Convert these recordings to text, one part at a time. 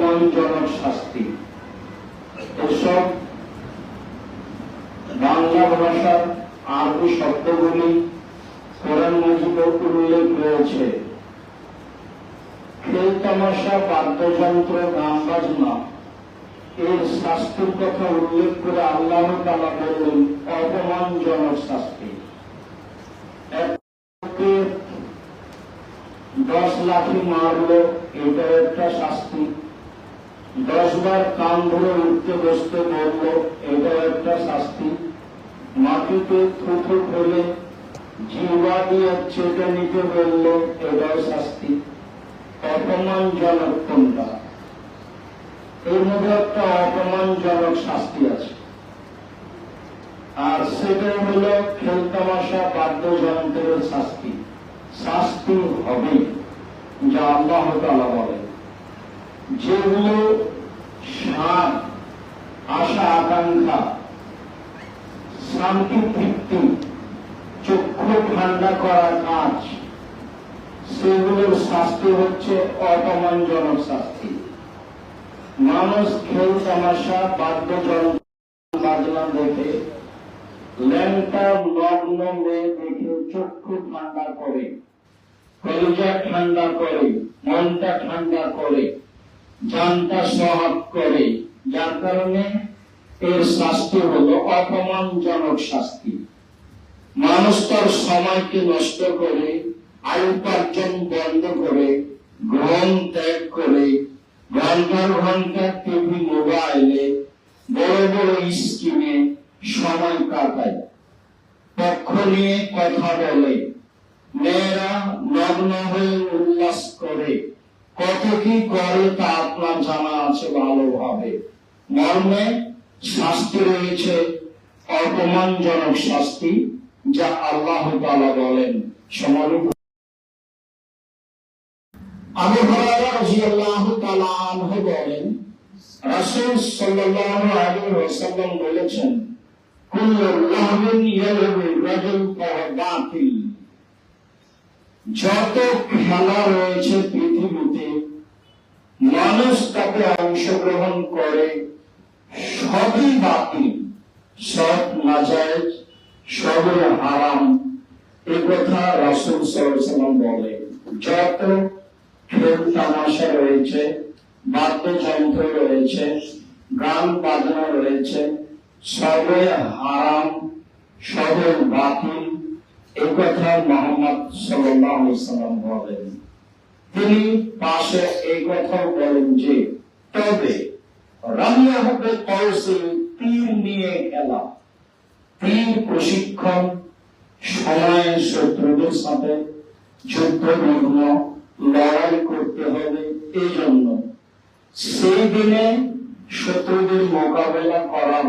অপমানজনক শাস্তি। এসব বাংলা ভাষার আরবি শব্দগুলি কোরআন মাজিদে উল্লেখ রয়েছে। খেল তামাশা, বাদ্যযন্ত্র, গান বাজনা এর শাস্তির কথা উল্লেখ করে আল্লাহ তাআলা বললেন অপমানজনক শাস্তি। 10 লাঠি মারলো, এটা একটা শাস্তি। 10 বার কান ধরে উঠতে বসতে বললো, এটা একটা শাস্তি। মাটিতে থুথু ফেলে জিহ্বা দিয়ে চেটে নিতে বললো, এটাও শাস্তি। অপমানজনক কোনটা? এর মধ্যে একটা অপমানজনক শাস্তি আছে, আর সেটাই হলো খেল তামাশা, বাদ্যযন্ত্রের শাস্তি। শাস্তি হবে, যা আল্লাহ তাআলা বলেন। যেগুলো স্বাদ, আশা, আকাঙ্ক্ষা, শান্তি, তৃপ্তি, চক্ষু ঠান্ডা করা কাজ, সেগুলোর শাস্তি হচ্ছে অপমানজনক শাস্তি। মানুষ খেল তামাশা, বাদ্যযন্ত্র, বাজনা দেখে, ল্যাংটা লগ্ন মেয়ে দেখে চক্ষু ঠান্ডা করে, কলিজা ঠান্ডা করে, মনটা ঠান্ডা করে, জানটা সোহাগ করে, যার কারণে এর শাস্তি হলো অপমানজনক শাস্তি। মানুষ তার সময়কে নষ্ট করে, আয় উপার্জন বন্ধ করে, ঘুম ত্যাগ করে, ঘন্টার ঘন্টা টিভি, মোবাইলে, বড় বড় স্ক্রিনে সময় কাটায়, পক্ষ নিয়ে কথা বলে, মেয়েরা নগ্ন হয়ে উল্লাস করে, কত কি করে তা আপনার জানা আছে ভালোভাবে। মর্মে শাস্তি রয়েছে অপমানজনক শাস্তি, যা আল্লাহ তাআলা বলেন। সম্মানিত আবু হুরায়রা রাদিয়াল্লাহু তাআলা আনহু বলেন, রাসূল সাল্লাল্লাহু আলাইহি ওয়াসাল্লাম বলেছেন, কুল্লু লাহবিন ইয়ালবু রাজুল ফাহুয়া বাতিল। যত খেলা রয়েছে পৃথিবীতে, মানুষ তাতে অংশগ্রহণ করে, সবই বাতিল, সব নাজায়েজ, সবই হারাম। এ কথা রাসূল সাল্লাল্লাহু আলাইহি ওয়াসাল্লাম বলেন। যত খেল তামাশা রয়েছে, বাদ্যযন্ত্র রয়েছে, গান বাজনা রয়েছে, সবই হারাম, সবই বাতিল। এ কথা মুহাম্মদ সাল্লাল্লাহু আলাইহি ওয়াসাল্লাম বলেন। তিনি পাশে এই কথাও বলেন যে, তবে রামিয়া হবে কওসে, তীর নিয়ে খেলা। তীর প্রশিক্ষণ, সময়ে শত্রুদের সাথে যুদ্ধবিগ্ন লড়াই করতে হবে। এই জন্য সেই দিনে শত্রুদের মোকাবেলা করার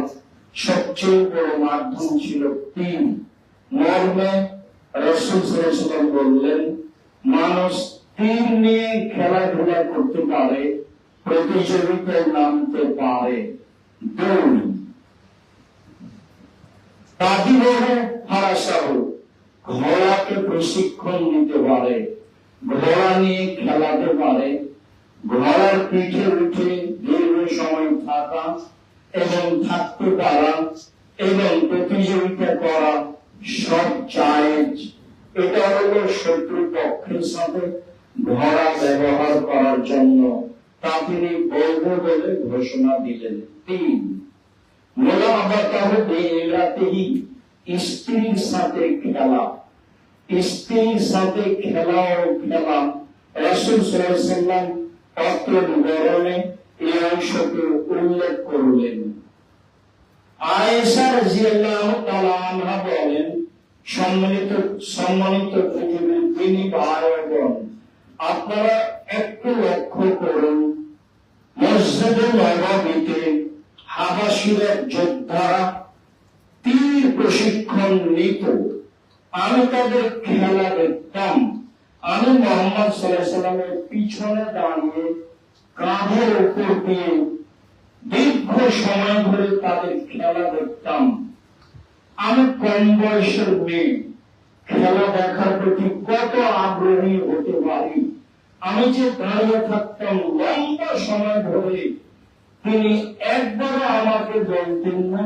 সবচেয়ে বড় মাধ্যম ছিল তীর। মর্মে রাসূল সাল্লাল্লাহু আলাইহি ওয়াসাল্লাম বললেন, মানুষ তীর নিয়ে খেলাধুলা করতে পারে, প্রতিযোগিতায় নামতে পারে, দৌড়, তাদিবহু ফারাসাহু, ঘোড়াকে প্রশিক্ষণ দিতে পারে, ঘোড়া নিয়ে খেলাতে পারে, ঘোড়ার পিঠে উঠে দীর্ঘ সময় থাকা এবং থাকতে পারা এবং প্রতিযোগিতা করা সব জায়েজ। এটা হলো শত্রু পক্ষের সাথে ঘোড়া ব্যবহার করার জন্য, তা তিনি বৈধ বলে ঘোষণা দিলেন। 3, মুলাবাতাহু বিইলাতিহি, স্ত্রীর সাথে খেলা। স্ত্রীর সাথে খেলা ও খেলা রাসূল সাল্লাল্লাহু আলাইহি ওয়াসাল্লাম অত্র বিবরণে এই অংশকে উল্লেখ করলেন। আয়েশা রাদিয়াল্লাহু তাআলা আনহা বলেন, সম্মানিত পৃথিবীর দিনী ভাই ও বোন, আপনারা একটু লক্ষ্য করুন, মসজিদে নববীতে হাবাসীর যোদ্ধারা তীর প্রশিক্ষণ নিত। আমি তাদের খেলা দেখতাম। আমি মুহাম্মদ সাল্লাল্লাহু আলাইহি ওয়াসাল্লামের পিছনে দাঁড়িয়ে কাঁধের উপর দিয়ে দীর্ঘ সময় ধরে তাদের খেলা দেখতাম। আমি কম বয়সের মেয়ে, খেলা দেখার প্রতি কত আগ্রহী হতে পারি আমি যে দাঁড়িয়ে থাকতাম লম্বা সময় ধরে, তিনি একবারও আমাকে বলতেন না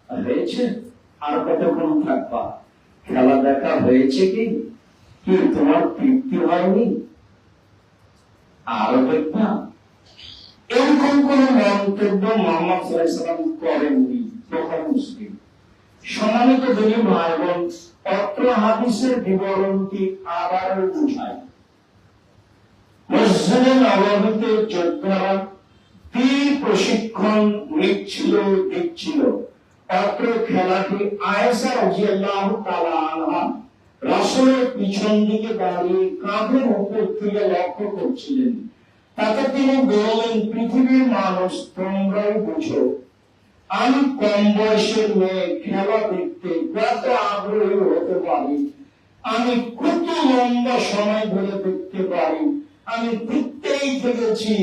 হয়েছে আর কতক্ষণ থাকবা, খেলা দেখা হয়েছে কি, কি তোমার তৃপ্তি হয়নি, আরো দেখবা। এরকম কোন মন্তব্য মোহাম্মদ সাল্লাল্লাহু আলাইহি ওয়াসাল্লাম করেননি। বুখারী মুসলিম। সম্মানিত দিনী ভাই বোন, অত্র হাদিসের বিবরণটি আবারও বুঝায়। মসজিদে নববীতে যোদ্ধারা তীর প্রশিক্ষণ দিচ্ছিল। অত্র খেলাটি আয়েশা রাদিয়াল্লাহু তাআলা আনহা রাসূলের পিছন দিকে দাঁড়িয়ে কাঁধের উপর থেকে লক্ষ্য করছিলেন। তাতে তিনি বললেন, পৃথিবীর মানুষ তোমরাই বুঝো, আমি কম বয়সের মেয়ে খেলা দেখতে কত আগ্রহী হতে পারি, আমি কত লম্বা সময় ধরে দেখতে পারি, আমি দেখতেই থেকেছি,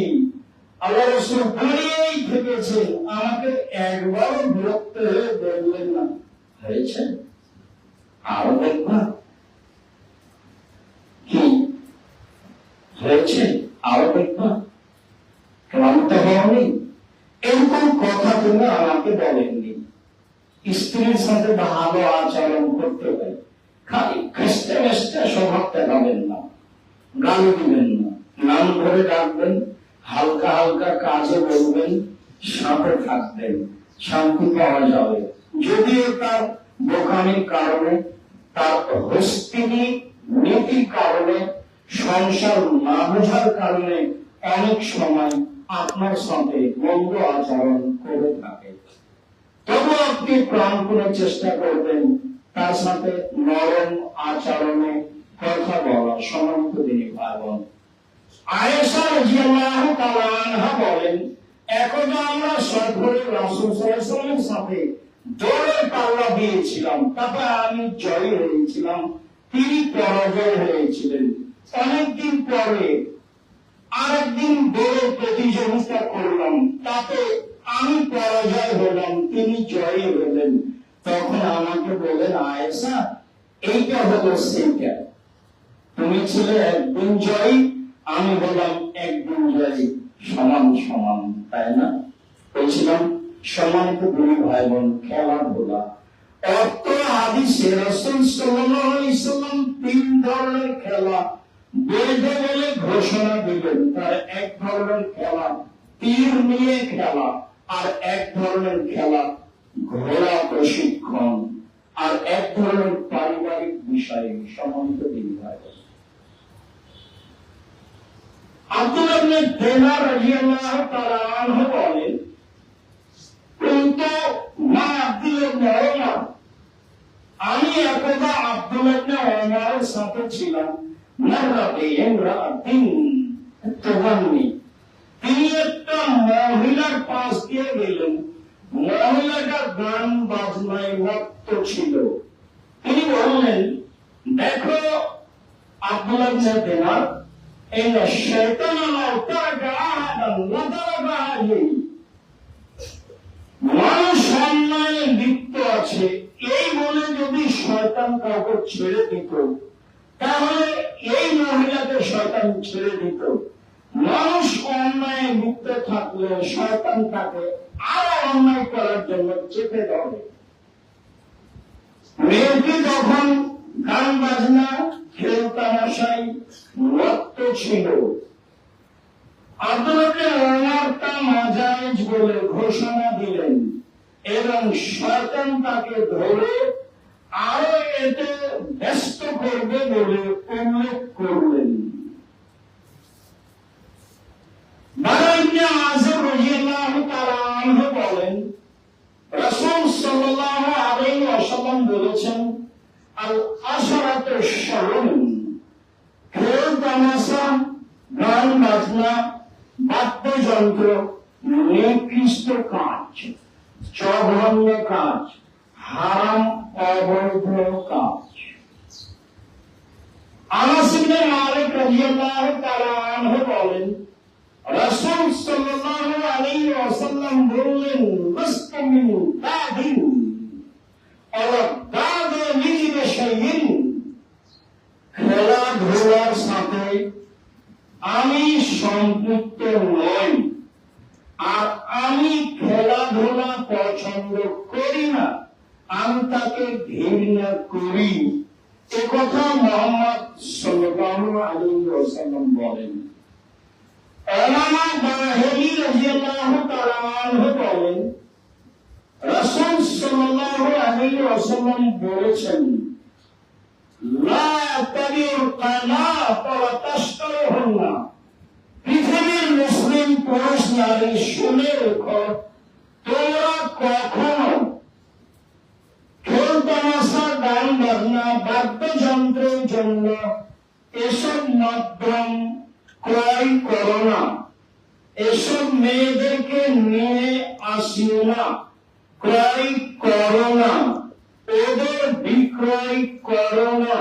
আল্লাহ রাসূল দাঁড়িয়েই থেকেছেন, আমাকে একবারও বিরক্ত হয়ে দেখলেন না হয়েছে আরো দেখবা, কি হয়েছে আরো দেখবা, ক্লান্ত হওনি। এরকম কথা তিনি আমাকে বলেননি। স্ত্রীর সাথে ভালো আচরণ করতে হয়, খালি খেস্টে মেস্টে স্বভাব দেখাবেন না, গালি দিবেন না, নাম ধরে ডাকবেন, হালকা হালকা কাজে বলবেন, সাথে থাকবেন, শান্তি পাওয়া যাবে। যদিও তার বোকামির কারণে, তার হস্তিনী নীতির কারণে, সংসার না বোঝার কারণে অনেক সময় আপনার সাথে মন্দ আচরণ করে থাকে, তবু আপনি প্রাণপণে চেষ্টা করবেন তার সাথে নরম আচরণে কথা বলা। সম্মানিত দিনী ভাই বোন, আয়েশা রাদিয়াল্লাহু তাআলা আনহা বলেন, একদা আমরা সফরে রাসূল সাল্লাল্লাহু আলাইহি ওয়াসাল্লামের সাথে দৌড়ের পাল্লা দিয়েছিলাম, তাতে আমি জয়ী হয়েছিলাম, তিনি পরাজয় হয়েছিলেন। অনেকদিন পরে আরেকদিন দৌড়ের প্রতিযোগিতা করলাম, তাতে আমি পরাজয় হলাম, তিনি জয়ী হলেন। তখন আমাকে বলেন, আয়েশা এইটা হলো সেইটা, তুমি ছিলে একদিন জয়ী, আমি হলাম একদিন জয়ী, সমান সমান, তাই না? বলছিলাম সম্মানিত দুই ভাই বোন, খেলাধুলা অর্থ হাদিসে রাসূল সাল্লাল্লাহু আলাইহি ওয়াসাল্লাম তিন ধরনের খেলা বৈধ বলে ঘোষণা দিলেন। তার এক ধরনের খেলা তীর নিয়ে খেলা, আর এক ধরনের খেলা ঘোড়া প্রশিক্ষণ, আর এক ধরনের পারিবারিক বিষয়। সম্মানিত দুই ভাই বোন, আব্দুল্লাহ ইবনে দিনার রাদিয়াল্লাহু তাআলা আনহু বলেন, কিন্তু মা আব্দুল্লাহ ইবনে ওমর, আমি একদা আব্দুল্লাহ ইবনে ওমরের সাথে ছিলাম। মাররাতে ইমরাতিন তুগান্নি, তিনি একটা মহিলার পাশ দিয়ে গেলেন, মহিলাটা গান বাজনায় মত্ত ছিল। তিনি বললেন, দেখো আব্দুল্লাহ ইবনে দিনার, ইন্না শাইতানা লাউ তারাকা আহাদান লাদারাবা আলাইহি, মানুষ অন্যায় লিপ্ত আছে এই বলে যদি শয়তান কাউকে ছেড়ে দিত, তাহলে এই মহিলাকে শয়তান ছেড়ে দিত। মানুষ অন্যায় লিপ্ত থাকলে শয়তান তাকে আরো অন্যায় করার জন্য চেপে ধরে। মেয়েটি যখন গান বাজনা খেল তামাশায় মত্ত ছিল, আব্দুল্লাহ ওমর তা নাজায়েজ বলে ঘোষণা দিলেন এবং শয়তান তাকে ধরে আরো এতে ব্যস্ত করবে বলে উল্লেখ করলেন। বারা ইবনে আযিব রাদিয়াল্লাহু তাআলা আনহু বলেন, রাসূল সাল্লাল্লাহু আলাইহি ওয়াসাল্লাম বলেছেন, আল আশরাতু শারুন, খেল তামাশা, গান বাজনা, বাদ্যযন্ত্র নিকৃষ্ট কাজ, জঘন্য কাজ, হারাম অবৈধ কাজ। আনাস ইবনে মালিক রাদিয়াল্লাহু তাআলা আনহু বলেন, রাসূল সাল্লাল্লাহু আলাইহি ওয়াসাল্লাম বললেন, মাসতামিন দাদিন আলা দাদিন শাইইন, খেলাধুলার সাথে আমি সম্পৃক্ত নই, আর আমি খেলাধুলা পছন্দ করি না, আমি তাকে ঘৃণা করি, একথা মুহাম্মদ সাল্লাল্লাহু আলাইহি ওয়াসাল্লাম বলেন। উলামা বাহিনী রাদিয়াল্লাহু তাআলা আনহু বলেন, রাসূল সাল্লাল্লাহু আলাইহি ওয়াসাল্লাম বলেছেন, লা তাবিউল কানাত ওয়া তাশতারুহুন্না। পৃথিবীর মুসলিম পুরুষ নারী শুনে রেখো, তোমরা কখনো খেল তামাশা, গান বাজনা, বাদ্যযন্ত্রের জন্য এসব মাধ্যম ক্রয় করো না, এসব মেয়েদেরকে নিয়ে আসিও না, ক্রয় করো না, ওদের বিক্রয় করো না।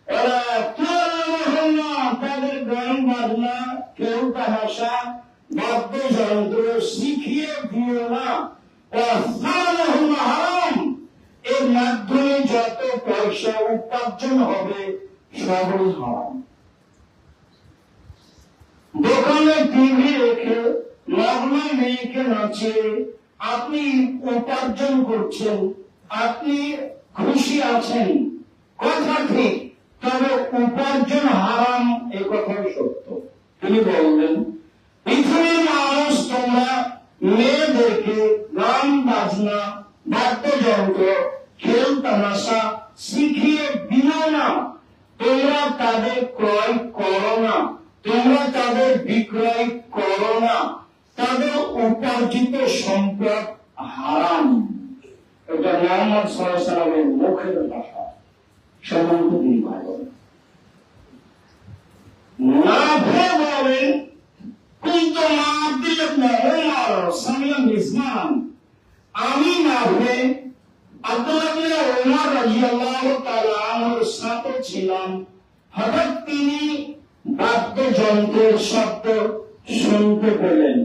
ওরা তাদের গান বাজনা, খেল তামাশা, বাদ্যযন্ত্র শিখিয়ে দিও না। হারাম, এর মাধ্যমে যত পয়সা উপার্জন হবে সবই হারাম। দোকানে টিভি রেখে নগ্ন মেয়েকে নাচিয়ে আপনি উপার্জন করছেন, আপনি খুশি আছেন, কথা ঠিক, তবে উপার্জন হারাম, এ কথাই সত্য। তিনি বললেন, পৃথিবীর মানুষ তোমরা মেয়েদেরকে গান বাজনা, বাদ্যযন্ত্র, খেল তামাশা শিখিয়ে দিও না, তোমরা তাদের ক্রয় করো না, তোমরা তাদের বিক্রয় করো না, তাদের উপার্জিত সম্পদ হারাম। এটা মুহাম্মদ সাল্লাল্লাহু আলাইহি ওয়াসাল্লামের মুখের ভাষা। সম্মানিত দিনী ভাই বোন, নাফে বলেন, কুনতু মা আব্দুল্লাহ ইবনে উমর সামিয়ান ইসমান, আমি নাফে আব্দুল্লাহ ইবনে উমর রাদিয়াল্লাহু তাআলা আনহুর সাথে ছিলাম। হঠাৎ তিনি বাদ্যযন্ত্রের শব্দ শুনতে পেলেন।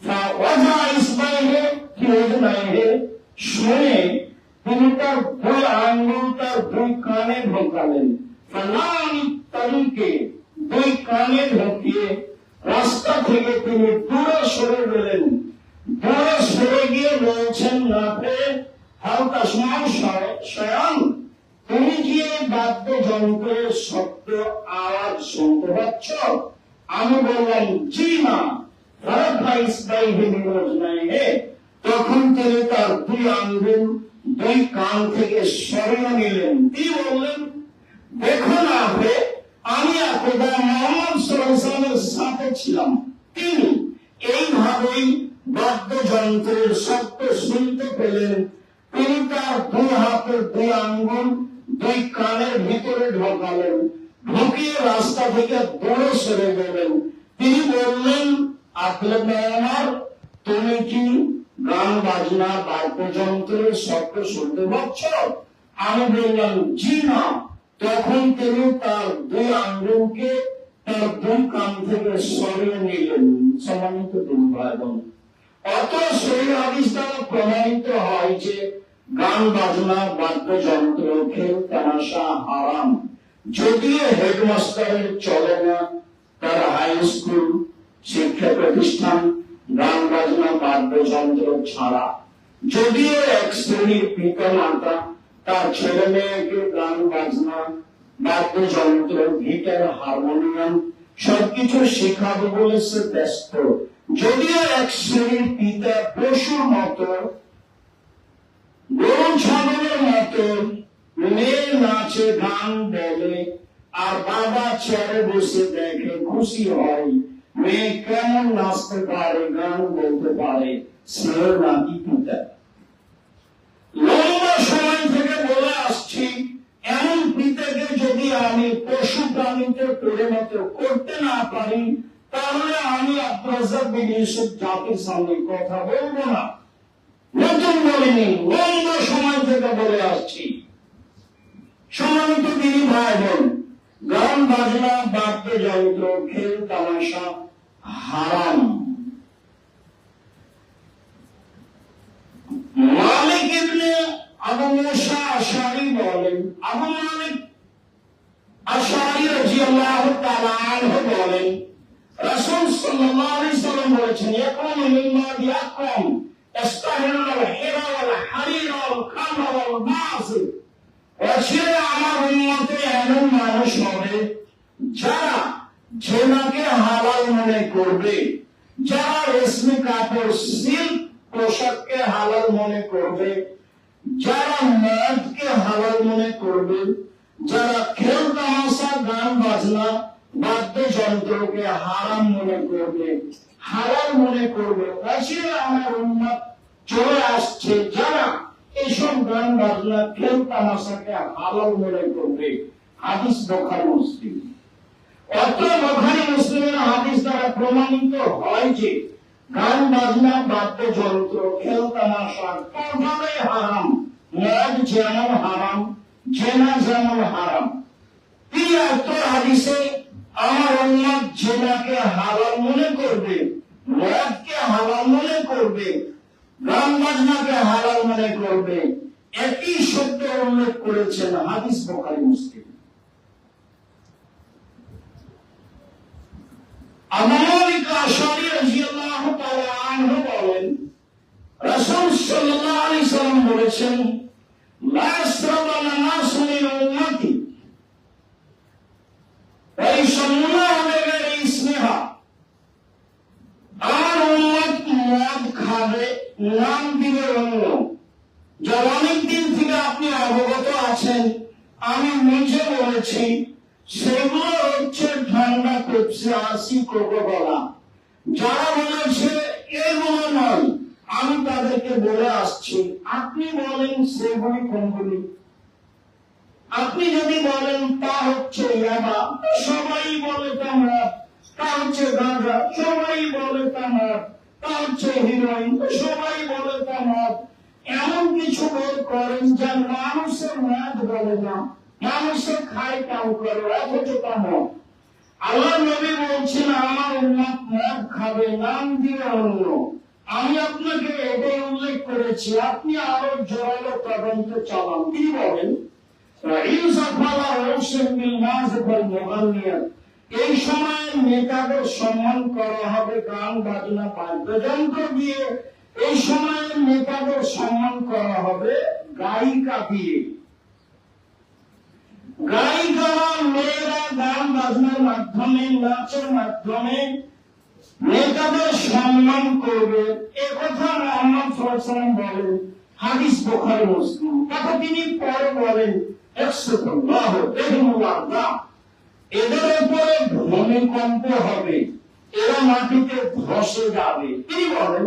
ফাওয়াজা ইসবাইহে কি উযনাইহে, শুনে তিনি তার দুই আঙ্গুল তার দুই কানে ঢোকালেন। ফালানি তারিকে, দুই কানে ঢুকিয়ে রাস্তা থেকে তিনি দূরে সরে গেলেন। দূরে সরে গিয়ে বলছেন, নাফে হালকা শয়ন, তুমি কি এই বাদ্যযন্ত্রের শব্দ আওয়াজ শুনতে পাচ্ছ? আমি বললাম, জি না। তখন তিনি তার দুই আঙ্গুল দুই কান থেকে সরিয়ে নিলেন। তিনি বললেন, দেখো না, আমি একদা মুহাম্মদ সাল্লাল্লাহু আলাইহি ওয়াসাল্লামের সাথে ছিলাম। তিনি এইভাবেই বাদ্যযন্ত্রের শব্দ শুনতে পেলেন। তিনি তার দুই হাতের দুই আঙ্গুল দুই কানের ভিতরে ঢোকালেন, ঢুকিয়ে রাস্তা থেকে দূরে সরে গেলেন। তিনি বললেন, আপনার তুমি কি গান বাজনা, বাদ্যযন্ত্রের শব্দ শুনতে পাচ্ছ? আমি বললাম, জি না। তখন তিনি তার দুই আঙ্গুলকে তার দুই কান থেকে সরিয়ে নিলেন। সম্মানিত দিনী ভাই বোন, অত সেই হাদিস দ্বারা প্রমাণিত হয় যে গান বাজনা, বাদ্যযন্ত্র, খেল তামাশা হারাম। যদিও হেডমাস্টারের চলে না, তার হাই স্কুল, শিক্ষা প্রতিষ্ঠান গান বাজনা, বাদ্যযন্ত্র ছাড়া, যদিও এক শ্রেণীর পিতা মাতা তার ছেলে মেয়েকে গান বাজনা, বাদ্যযন্ত্র, গিটার, হারমোনিয়াম সবকিছু শেখাবে বলে সে ব্যস্ত, যদিও এক শ্রেণীর পিতা পশুর মতো, গরু ছাগলের মতো মেয়ে নাচে, গান বলে, আর বাবা চেয়ারে বসে দেখে, খুশি হয় মেয়ে কেমন নাচতে পারে, গান বলতে পারে, সে নাকি পিতা। লম্বা সময় থেকে বলে আসছি, এমন পিতাকে যদি আমি পশু প্রাণীতে পরিণত করতে না পারি, তাহলে আমি আব্দুর বিন ইউসুফ জাতির সামনে কথা বলবো না। নতুন বলিনি, লম্বা সময় থেকে বলে আসছি। সম্মানিত দিনী ভাই বোন, গান বাজনা, বাদ্যযন্ত্র, খেল তামাশা হারাম। মালিক ইবনে আবু মুসা আশআরী বলেন, আবু মালিক আশআরী রাদিয়াল্লাহু তাআলা আনহু বলেন, রাসূল সাল্লাল্লাহু আলাইহি সাল্লাম বলেছেন, ইয়াকুনু মিম্মা ইয়াকুম ইস্তাহিলুল হিরা ওয়াল হারিরা ওয়াল খামরা ওয়াল মাসির। অচিরে আমার উম্মতে এমন মানুষ হবে যারা জেনাকে হালাল মনে করবে, যারা রেশমি কাপড় সিল্ক পোশাককে হালাল মনে করবে, যারা মদকে হালাল মনে করবে, যারা খেল তামাশা গান বাজনা বাদ্যযন্ত্রকে হারাম মনে করবে, হালাল মনে করবে। অচিরে আমার উম্মত চলে আসছে যারা এইসব গান বাজনা খেল তামাশাকে হালাল মনে করবে। হাদিস বুখারী মুসলিম। অত বুখারী মুসলিমের হাদিস দ্বারা প্রমাণিত হয় যে গান বাজনা বাদ্যযন্ত্র খেল তামাশা কোনভাবেই হারাম। মদ যেমন হারাম, জেনা যেমন হারাম। তিনি অত হাদিসে আমার উম্মত জেনাকে হালাল মনে করবে, মদকে হালাল মনে করবে, গান বাজনাকে হালাল মনে করবে, একই শব্দ উল্লেখ করেছেন। হাদিস বুখারী মুসলিম। আবু মালিক আশআরী রাদিয়াল্লাহু তাআলা আনহু বলেন, রাসূল সাল্লাল্লাহু আলাইহি সাল্লাম বলেছেন, লা ইয়াশরাবান্না নাসু মিন উম্মতি ওয়া ইয়াশরাবুনা বিগাইরি ইসমিহা। আমার উম্মত মদ খাবে, নাম দিবে অন্য। যা অনেকদিন থেকে আপনি অবগত আছেন, আমি নিজে বলেছি, সেগুলো হচ্ছে ঠান্ডা পেপসি, আসি, কোকা-কোলা। যারা বলেছে এগুলো নয়, আমি তাদেরকে বলে আসছি, আপনি বলেন সেগুলি কোনগুলি? আপনি যদি বলেন তা হচ্ছে ইয়াবা, সবাই বলে তা মদ। তা হচ্ছে গাঁজা, সবাই বলে তা মদ। তা হচ্ছে হিরোইন, সবাই বলে তা মদ। এমন কিছু বের করেন যা মানুষের মদ বলে না, মানুষের খায় কাম করে, অথচ তা মদ। আল্লাহ নবী বলছেন, আমার উম্মত মদ খাবে, নাম দিয়ে অন্য। আমি আপনাকে এটাই উল্লেখ করেছি, আপনি আরো জোরালো তদন্ত চালান। কি বলেন? এই সময় নেতাদের সম্মান করা হবে গান বাজনা বাদ্যযন্ত্র দিয়ে। এই সময় নেতাদের সম্মান করা হবে গায়িকা দিয়ে। গায়িকারা, মেয়েরা গান বাজনার মাধ্যমে, নাচের মাধ্যমে নেতাদের সম্মান করবে। এ কথা মুহাম্মদ সাল্লাল্লাহু আলাইহি ওয়াসাল্লাম বলেন। হাদিস বুখারী মুসলিম। কথা তিনি পরে বলেন, এদের উপরে ভূমিকম্প হবে, এরা মাটিতে ধসে যাবে। তিনি বলেন,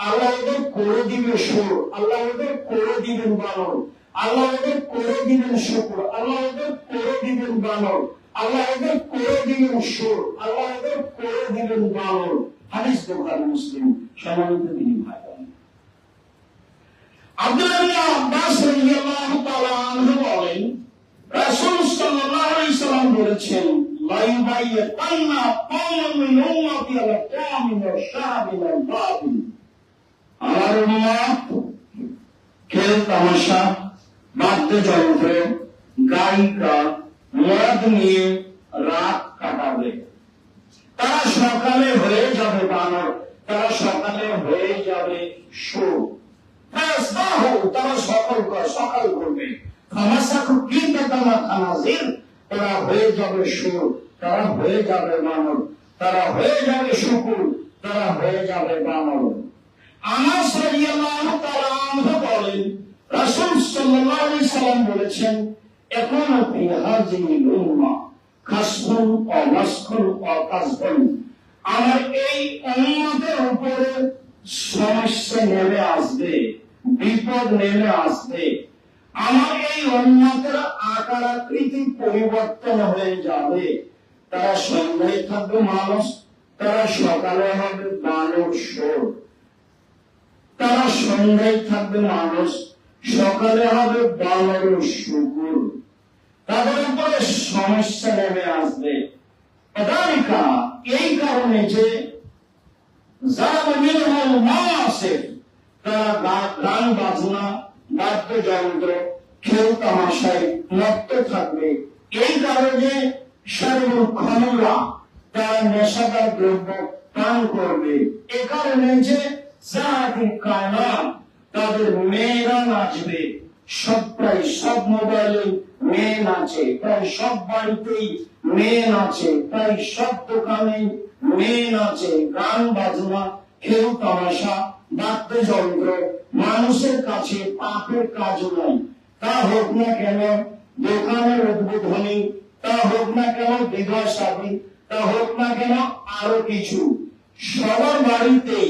আল্লাহ এদের করে দিবে সুর, আল্লাহ এদের করে দিবেন বানর, আল্লাহ এদের করে দিবেন শুকর, আল্লাহ এদের করে দিবেন বানর, আল্লাহ এদের করে দিবেন সুর, আল্লাহ এদের করে দিবেন বানর। হাদিস বুখারী মুসলিম। সম্মানিত দিনী ভাই বোন, আব্দুল্লাহ ইবনে আব্বাস রাদিয়াল্লাহু তাআলা আনহু বলেন, রাসূল সাল্লাল্লাহু আলাইহি সাল্লাম বলেছেন, লা ইউবাইয়াতান্না কওমুন মিন উম্মতি আলা কামিন ওয়া শাবিন ওয়া বাতিন। আমার উম্মত খেল তামাশা, বাদ্যযন্ত্র, গায়িকা, মদ নিয়ে রাত কাটাবে। তারা সকালে হয়ে যাবে বানর, তারা সকালে হয়ে যাবে সুর। তারা সকাল করবে। তারা হয়ে যাবে সুর, তারা হয়ে যাবে বানর, তারা হয়ে যাবে শুকুর, তারা হয়ে যাবে বানর। আনাস রাদিয়াল্লাহু তাআলা আনহু বলেন, রাসূল সাল্লাল্লাহু আলাইহি সাল্লাম বলেছেন, এখন ফি হাযিহিল উম্মাহ খাসফুন ওয়া মাসখুন ওয়া কাসফুন। আমার এই উম্মতের উপরে সমস্যা নেমে আসবে, বিপদ নেমে আসবে। আমার এই উম্মতের আকার আকৃতি পরিবর্তন হয়ে যাবে। তারা সন্ধ্যায় থাকবে মানুষ, তারা সকালে হবে বানর সুর। তারা সন্ধ্যায় থাকবে মানুষ, সকালে হবে বানর শুকুর। তাদের উপরে সমস্যা নেমে আসবে। এই কারণে যে তারা গান বাজনা, বাদ্যযন্ত্র, খেল তামাশায় মত্ত থাকবে। এই কারণে সর্বক্ষণরা তারা নেশাদার দ্রব্য পান করবে। এ কারণে যে জাতির কায়নাত তাদের মেয়েরা নাচবে। প্রায় সব মোবাইলে মেয়ে নাচে, প্রায় সব বাড়িতেই মেয়ে নাচে, প্রায় সব দোকানে মেয়ে নাচে। গান বাজনা, খেল তামাশা, বাদ্যযন্ত্র মানুষের কাছে পাপের কাজ নয়। তা হোক না কেন দোকানের উদ্বোধনী, তা হোক না কেন বিবাহ শাদী, তা হোক না কেন আরো কিছু, সবার বাড়িতেই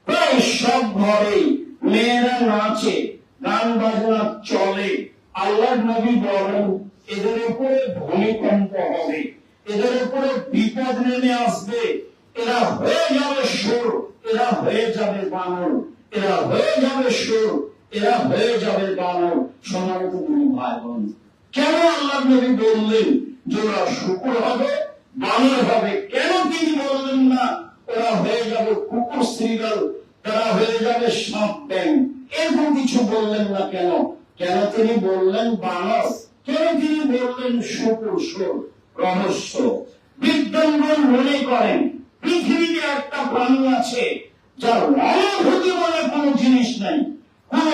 প্রায় সব ঘরে মেয়েরা নাচে, গান বাজনা চলে। আল্লাহর নবী বলেন এদের উপরে ভূমিকম্প হবে, এদের উপরে বিপদ নেমে আসবে। এরা হয়ে যাবে সুর, এরা হয়ে যাবে বানর, এরা হয়ে যাবে সুর, এরা হয়ে যাবে বানর। সম্মানিত ভাই বোন, কেন আল্লাহর নবী বললেন যে ওরা শুকর হবে, বানর হবে? কেন তিনি বললেন না ওরা হয়ে যাবে কুকুর শ্রীগাল, তারা হয়ে যাবে সাপ ব্যাং? এরকম কিছু বললেন না কেন? কেন তিনি বললেন বানর? কেন তিনি বললেন শুকুর? সুর রহস্য। বিজ্ঞানগণ মনে করেন পৃথিবীতে একটা প্রাণী আছে যার অনুভূতি বলে কোন জিনিস নাই, কোন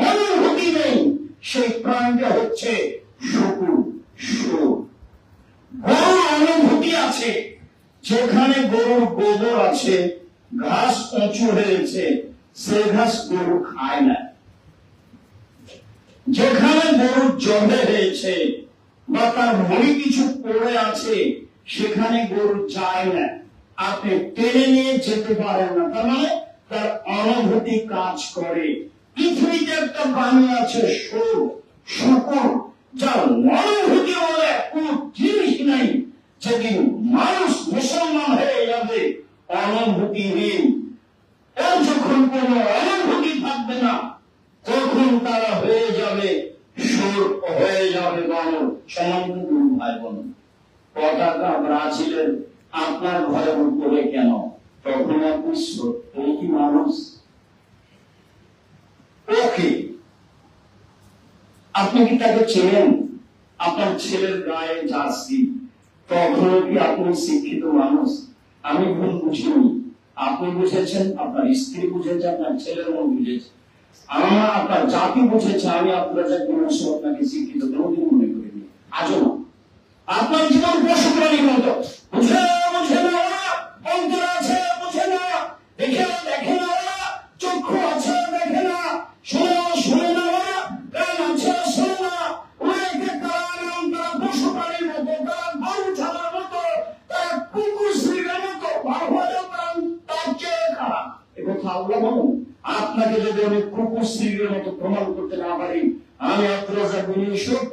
অনুভূতি নেই। সেই প্রাণীটা হচ্ছে শুকুর, সুর। গরুর অনুভূতি আছে। যেখানে গরুর গোবর আছে, ঘাস উঁচু হয়েছে, সে ঘাস গরু খায় না। যেখানে গরুর জবে হয়েছে বা তার ভুঁড়ি কিছু পড়ে আছে, সেখানে গরু যায় না। আপনি টেনে নিয়ে যেতে পারেন না। তার মানে তার অনুভূতি কাজ করে। পৃথিবীতে একটা প্রাণী আছে সুর, শুকুর, যার অনুভূতি বলে কোন জিনিস নাই। যেদিন মানুষ মুসলমান হয়ে যাবে অনুভূতিহীন, এর যখন কোন অনুভূতি থাকবে না, তখন তারা হয়ে যাবে সুর, হয়ে যাবে বানর। সম্মানিত ভাই বোন, পতাকা ব্রাজিলের আপনার ঘরের উপরে কেন? তখন আপনি সত্যি কি মানুষ? ওকে, আপনি কি তাকে চেনেন? আপনার ছেলের গায়ে জার্সি, তখন কি আপনি শিক্ষিত মানুষ? আমি ভুল বুঝিনি, আপনি বুঝেছেন, আপনার স্ত্রী বুঝেছে, আপনার ছেলের মন বুঝেছে, আমার আপনার জাতি বুঝেছে। আমি আপনার আপনাকে শিক্ষিত কোনদিন মনে করিনি, আজও না। আপনার জীবন পশু প্রাণীর মতো, বুঝে বুঝে না ওরা, অন্তর আছে বুঝে না, দেখে দেখে না ওরা, চক্ষু আছে দেখে না, শুনে শুনে না ওরা, কান আছে শুনে না। ওরাকে তারা নাম, তারা পশু প্রাণীর মতো, তারা গরু ছাড়ার মতো, তারা কুকুর শ্রীগার মতো, তার চেয়ে খারাপ। একথা আল্লাহ বলুন। আপনাকে যদি আমি কুকুর শ্রীগার মতো প্রমাণ করতে না পারি, আমি আব্দুল রাজ্জাক বিন ইউসুফ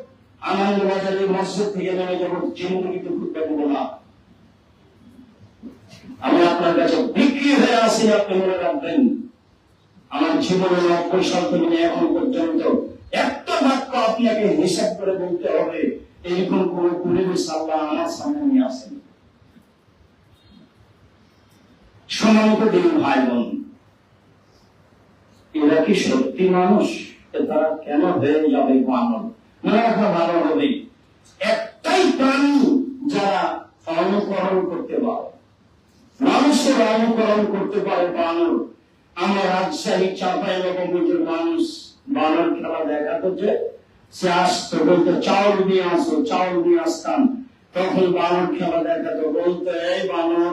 আনন্দবাজারের মসজিদ থেকে নেমে যাবো, জিন্দগিতে খুঁজতে পারবো না। আমি আপনার কাছে বিক্রি হয়ে আসি, আপনি মনে রাখবেন। আমার জীবনের 90 সাল থেকে এখন পর্যন্ত একটা বাক্য আপনাকে হিসাব করে বলতে হবে, এইরকম কোন পরিবেশ আল্লাহ আমার সামনে নিয়ে আসেন। সম্মানিত দিন ভাই বোন, এরা কি সত্যি মানুষ? তারা কেন হয়ে যাবে বানর? মনে রাখা ভালো হবে, একটাই প্রাণী যারা অনুকরণ করতে পারে, মানুষের অনুকরণ করতে পারে, বানর। আমার রাজশাহী চাঁপাইনবাবগঞ্জের মানুষ বানর খেলা দেখাতো, যে সে আসতো, বলতো চাউল নিয়ে আসো, চাউল নিয়ে আসতাম, তখন বানর খেলা দেখাতো, বলতো এই বানর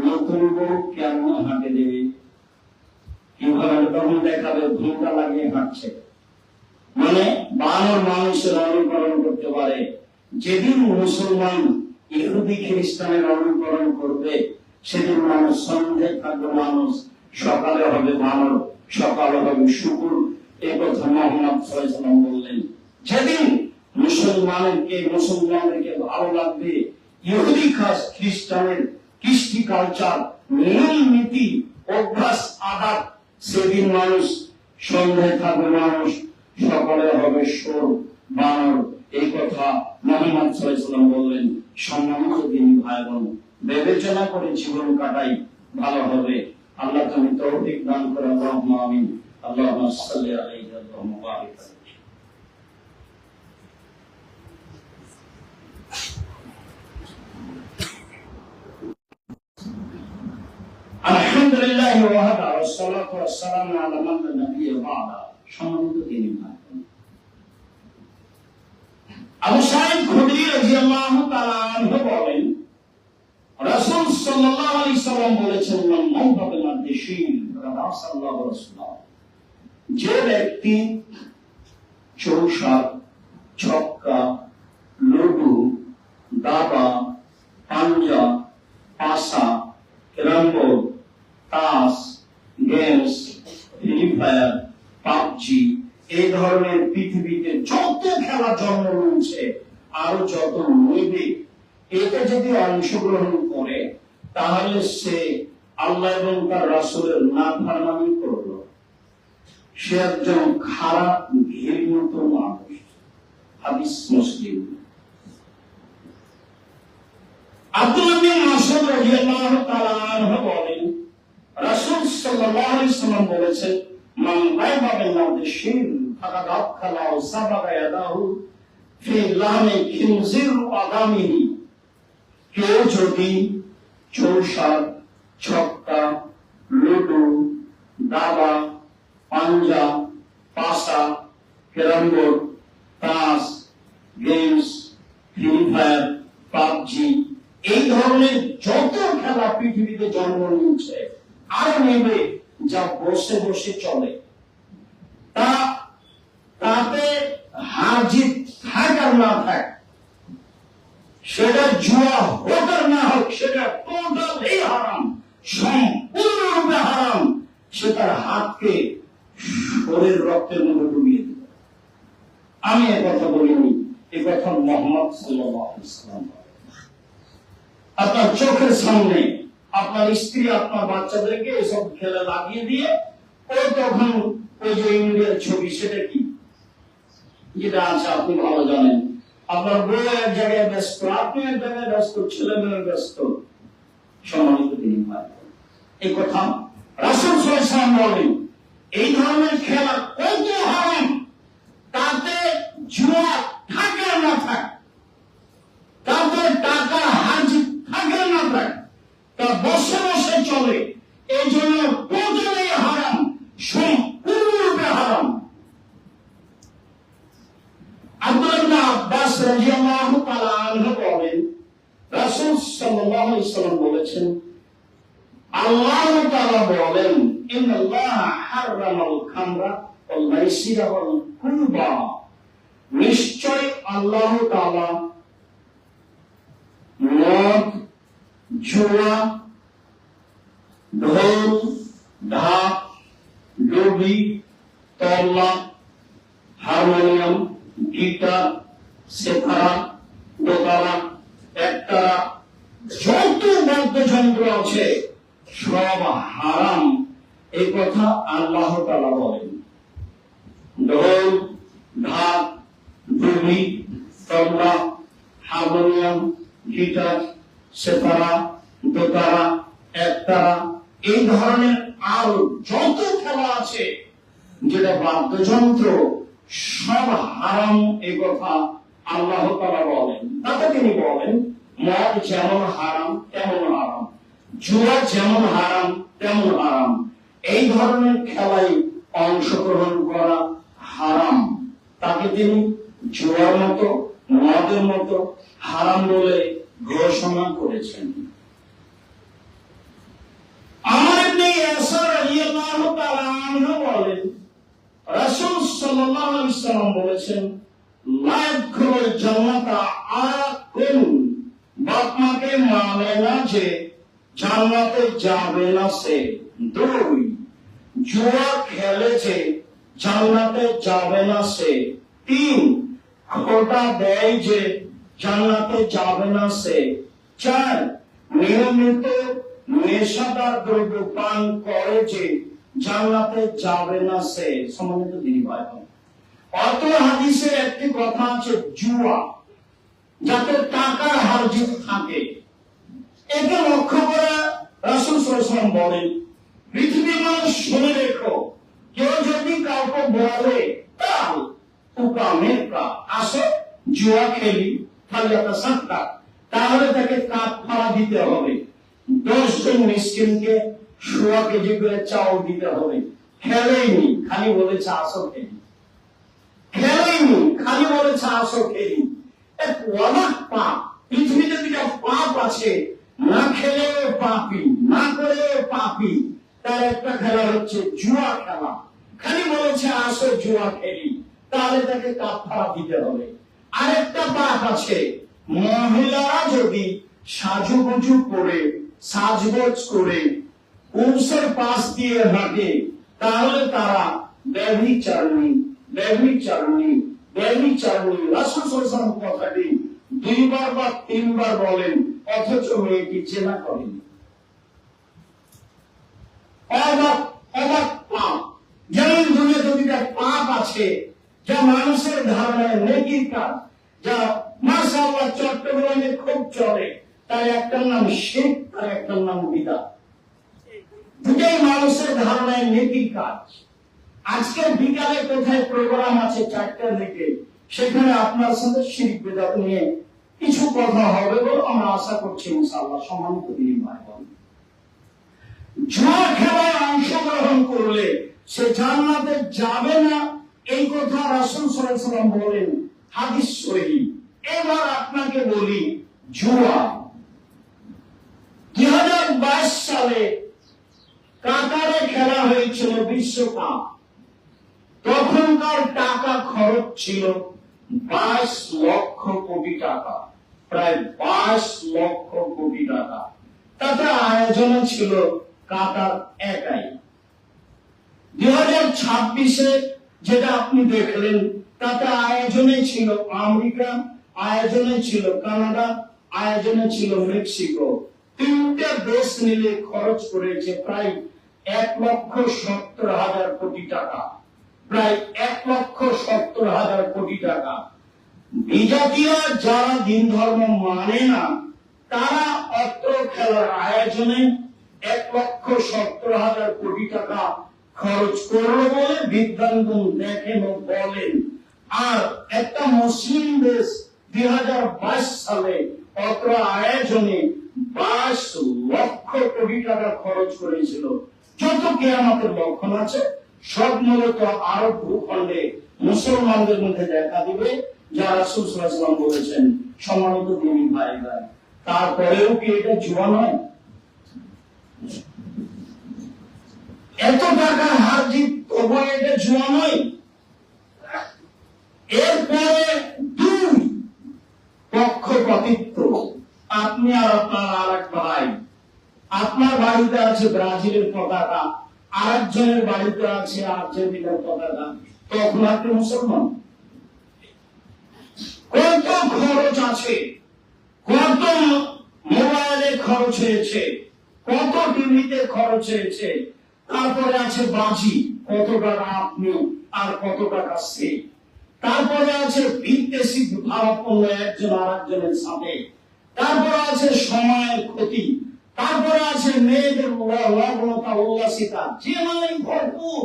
নতুন বউ কেমন হাঁটে দেবে, কিভাবে তখন দেখাবে ঘুমটা লাগিয়ে হাঁটছে। মানে বানর মানুষের অনুকরণ করতে পারে। যেদিন মুসলমান ইহুদি খ্রিস্টানের অনুকরণ করবে, সেদিন মানুষ সন্ধ্যে থাকবে মানুষ, সকালে হবে বানর, সকালে হবে শুকুর। এই কথা মুহাম্মদ সাল্লাল্লাহু আলাইহি ওয়াসাল্লাম বললেন। যেদিন মুসলমানদেরকে ভালো লাগবে ইহুদি খ্রিস্টানের কৃষ্টি কালচার, নিয়ম নীতি, অভ্যাস, আদব, সেদিন মানুষ সন্ধ্যায় থাকবে মানুষ, সকালে হবে সুর, বানর। এই কথা মুহাম্মদ সাল্লাল্লাহু আলাইহি ওয়াসাল্লাম বললেন। সম্মানিত দিনী ভাই বোন, বিবেচনা করে জীবন কাটাই, ভালো হবে। আল্লাহ তুমি তৌফিক দান করো, আল্লাহুম্মা আমিন। আল্লাহুম্মা সাল্লি আলাইহি ওয়া সাল্লিম। আলহামদুলিল্লাহি ওয়াহদা ওয়াসসালাতু ওয়াসসালামু আলা মান লা নাবিয়্যা বা'দা। সম্মানিত দিনী ভাই, আবু সাঈদ খুদরি রাদিয়াল্লাহু তাআলা আনহু বলেন, রাসূল সাল্লাল্লাহু আলাইহি সাল্লাম বলেছেন, মান মাউতা বিল মাদশিন রাদা সাল্লাল্লাহু রাসূলুল্লাহ, যে ব্যক্তি চৌসাদ, ছক্কা, লুডু, দাবা, পাঞ্জা, পাসা, ক্যারাম বোর্ড, তাস, গেমস, ফ্রি ফায়ার, পাবজি, এই ধরনের পৃথিবীতে যত খেলা জন্ম নিয়েছে আরো যত নইবে, এতে যদি অংশগ্রহণ করে তাহলে সে আল্লাহ এবং তার রাসূলের নাফরমানি করলো। সে একজন খারাপ ঘৃণিত মানুষ। হাদিস মুসলিম। আব্দুল্লাহ বিন মাসউদ রাদিয়াল্লাহু তাআলা আনহু বলেন, রাসূল সাল্লাল্লাহু আলাইহি সাল্লাম বলেছেন, মান গায়বা বিল মাদশিন ফাকাদ আদখালা ওয়া সাবাগা ইয়াদাহু ফি লাহমি খিনজির আদামিহি। কেউ যদি চৌসাদ, ছক্কা, লুডু, দাবা, পাঞ্জা, পাসা, ক্যারাম বোর্ড, তাস, গেমস, ফ্রি ফায়ার, পাবজি, এই ধরনের যত খেলা পৃথিবীতে জন্ম নিয়েছে আর নেবে, যা বসে বসে চলে, তাতে হার জিত থাক আর না থাক, সেটা জুয়া হোক আর না হোক, সেটা টোটালি হারাম, সম্পূর্ণরূপে হারাম। সে তার হাতকে শরীর রক্তের মধ্যে ডুবিয়ে দিল। আমি কথা বলিনি, কথা মুহাম্মদ সাল্লাল্লাহু আলাইহি ওয়াসাল্লাম। আপনার চোখের সামনে আপনার স্ত্রী আপনার বাচ্চাদেরকে এসব খেলা লাগিয়ে দিয়ে, ওই তখন ওই যে ইন্ডিয়ার ছবি, সেটা কি যেটা আছে আপনি ভালো জানেন। আপনার বউ এক জায়গায় ব্যস্ত, আপনি এক জায়গায় ব্যস্ত, ছেলে মেয়ে ব্যস্ত। সম্মানিত দিনী ভাই, এই কথা রাসূল সাল্লাল্লাহু আলাইহি ওয়াসাল্লাম বলেন, এই ধরনের খেলা কত হারাম, তাতে জুয়া থাকে না থাকে, তাতে টাকা হাজি থাকে না থাকে, তা বসে বসে চলে, এই জন্য টোটালি হারাম, সম্পূর্ণরূপে হারাম। আব্দুল্লাহ ইবনে আব্বাস রাদিয়াল্লাহু তাআলা আনহু বলেন, রাসূল সাল্লাল্লাহু আলাইহি ওয়াসাল্লাম বলেছেন, আল্লাহ তাআলা বলেন, ইন্নাল্লাহা হারামাল খামরা ওয়াল মাইসিরা ওয়াল কুরবা, নিশ্চয় আল্লাহ তাআলা মদ, জুয়া, ঢোল, ঢাক, ডুবি, তবলা, হারমোনিয়াম, গিটার, সেতারা, দোতারা, একতারা, যত বাদ্যযন্ত্র আছে সব হারাম, এই কথা আল্লাহ তাআলা বলেন। ঢোল, ঢাক, ডুবি, তবলা, হারমোনিয়াম, গিটার, সেতারা, দোতারা, একতারা, এই ধরনের আরো যত খেলা আছে যেটা বাদ্যযন্ত্র, সব হারাম, এই কথা আল্লাহ তাআলা বলেন। তাতে তিনি বলেন, মদ যেমন হারাম তেমন হারাম, জুয়া যেমন হারাম তেমন হারাম, এই ধরনের খেলায় অংশগ্রহণ করা হারাম। তাকে তিনি জুয়ার মতো, মদের মতো হারাম বলে ঘোষণা করেছেন। আমর ইবনে ইয়াসির রাদিয়াল্লাহু তাআলা আনহু বলেন, রাসূল সাল্লাল্লাহু আলাইহি ওয়াসাল্লাম বলেছেন, লা ইয়াদখুলুল জান্নাতা আকুন, বাপ মাকে মানে না যে জান্নাতে যাবে না সে। দুই, জুয়া খেলেছে জান্নাতে যাবে না সে। তিন, খোটা দেয় যে জান্নাতে যাবে না সে। চার, নিয়মিত নেশাদার দ্রব্য পান করে যে জান্নাতে যাবে না সে। সম্মানিত দিনী ভাই, অত হাদিসের একটি কথা আছে, জুয়া যাতে টাকার হার জিত থাকে, একে লক্ষ্য করে রাসূল সাল্লাল্লাহু আলাইহি ওয়াসাল্লাম বলেন, পৃথিবীর মানুষ শুনে রেখো, কেউ যদি কাউকে বলে তাল উকামেকা, আসো জুয়া খেলি, ফালিয়াতা সাদকা, তাহলে তাকে কাফারা দিতে হবে। 10 জন মিসকিনকে সোয়া কেজি করে চাউল দিতে হবে, খেলেইনি, খালি বলেছে আসো খেলি, খেলেইনি, খালি বলেছে আসো খেলি। এক অবাক পাপ। পৃথিবীতে দুটা পাপ আছে, না খেলে পাপি, না করে পাপি। তার একটা খেলা হচ্ছে জুয়া খেলা, খালি বলেছে আসো জুয়া খেলি, তাহলে তাকে কাফারা দিতে হবে। আরেকটা পাপ আছে, মহিলারা যদি সাজুগুজু করে, সাজগোজ করে পুরুষের পাশ দিয়ে হাঁটে, তাহলে তারা ব্যভিচারিণী, ব্যভিচারিণী, ব্যভিচারিণী। রাসূল সাল্লাল্লাহু আলাইহি ওয়াসাল্লাম কথাটি 2 বার বা 3 বার বলেন, অথচ মেয়েটি জেনা করেনি। অবাক অবাক পাপ। যেমন দুনিয়াতে দুইটা পাপ আছে যা মানুষের ধারণায় নেকির কাজ, যা মাশাআল্লাহ চট্টগ্রামে খুব চলে। তার একটার নাম শিরক, আর একটার নাম বিদআত। দুটাই মানুষের ধারণায় নেকির কাজ। আজকে বিকালে কোথায় প্রোগ্রাম আছে 4টার দিকে, সেখানে আপনার সাথে শিরক বিদআত নিয়ে কিছু কথা হবে বলে আমরা আশা করছি ইনশাআল্লাহ। সম্মানিত দিনী ভাই বোন, জুয়া খেলায় অংশগ্রহণ করলে সে জান্নাতে যাবে না, এই কথা রাসূল সাল্লাল্লাহু আলাইহি ওয়াসাল্লাম বলেন, হাদিস সহিহ। এবার আপনাকে বলি, জুয়া 2022 সালে কাতারে খেলা হয়েছিল বিশ্বকাপ। তখনকার টাকা খরচ ছিল 22 লক্ষ কোটি টাকা, প্রায় 22 লক্ষ কোটি টাকা। তাতে আয়োজনে ছিল কাতার একাই। 2026-এ যেটা আপনি দেখলেন, তাতে আয়োজনে ছিল আমেরিকা, আয়োজনে ছিল কানাডা, আয়োজনে ছিল মেক্সিকো। 3টে দেশ মিলে খরচ করেছে প্রায় 1,70,000 কোটি টাকা, প্রায় 1,70,000 কোটি টাকা। বিজাতীয় যারা দিন ধর্ম মানে না, তারা অত্র খেলার আয়োজনে 1,70,000 কোটি টাকা খরচ করলো বলে বিজ্ঞানগণ দেখেন ও বলেন। আর একটা মুসলিম দেশ 2022 সালে অত্র আয়োজনে 22 লক্ষ কোটি টাকা খরচ করেছিল। যত কিয়ামতের লক্ষণ আছে সব মূলত আরব ভূখণ্ডে মুসলমানদের মধ্যে দেখা দিবে, যা রাসূল সাল্লাল্লাহু আলাইহি ওয়াসাল্লাম বলেছেন। সম্মানিত দিনী ভাই ভাই, তারপরেও কি এটা জুয়া নয়? এত টাকা হার জিত, তবু এটা জুয়া নয়? এরপরে 2 পক্ষপাতিত্ব। আপনি আর আপনার আরেক ভাই, আপনার বাড়িতে আছে ব্রাজিলের পতাকা, আরেকজনের বাড়িতে আছে আর্জেন্টিনার পতাকা, তখন আপনি মুসলমান? কত খরচ আছে, কত মোবাইলে খরচ হয়েছে, কত টিভিতে খরচ হয়েছে। তারপরে আছে বাজি, কত টাকা আপনি আর কত টাকা সে। তারপরে আছে বিদেশি ভাবাপন্ন একজন আরেকজনের সাথে। তারপরে আছে সময়ের ক্ষতি। তারপরে আছে মেয়েদের লগ্নতা, উল্লাসিতা, যে মানে ভরপুর।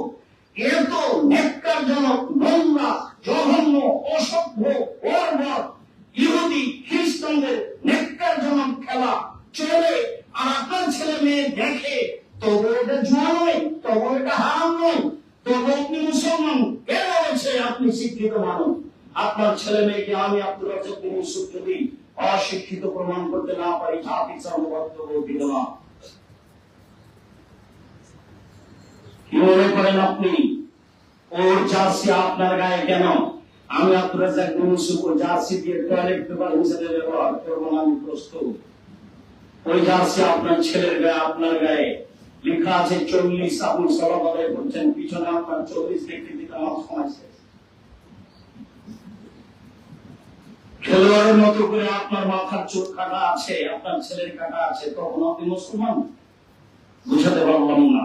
এত নেককারজনক, নোংরা, জঘন্য, অসভ্য, বর্বর ইহুদি খ্রিস্টানদের নেককারজনক খেলা চলে, আর আপনার ছেলে মেয়ে দেখে, তবু এটা জুয়া নয়, তবু এটা হারাম নয়, তবু আপনি মুসলমান। কে বলেছে আপনি শিক্ষিত মানুষ? আপনার ছেলে মেয়েকে আমি আব্দুর রাজ্জাক বিন ইউসুফ যদি অশিক্ষিত প্রমাণ করতে না পারি, জাতি সর্বভক্ত বলতে না। কি মনে করেন আপনি? ওর জার্সি আপনার গায়ে কেন? আমি আব্দুর রাজ্জাক বিন ইউসুফ ওর জার্সি দিয়ে টয়লেট পেপার হিসেবে ব্যবহার করবো না, আমি প্রস্তুত। ওই জার্সি আপনার ছেলের গায়ে, আপনার গায়ে লেখা আছে 40, আপনি সালাত আদায় করছেন, পিছনে আপনার 40 দেখতে দিতে আমার সময় শেষ। খেলোয়াড়ের মতো করে আপনার মাথার চোট কাটা আছে, আপনার ছেলের কাটা আছে, তখন আপনি মুসলমান? বুঝাতে পারলাম না।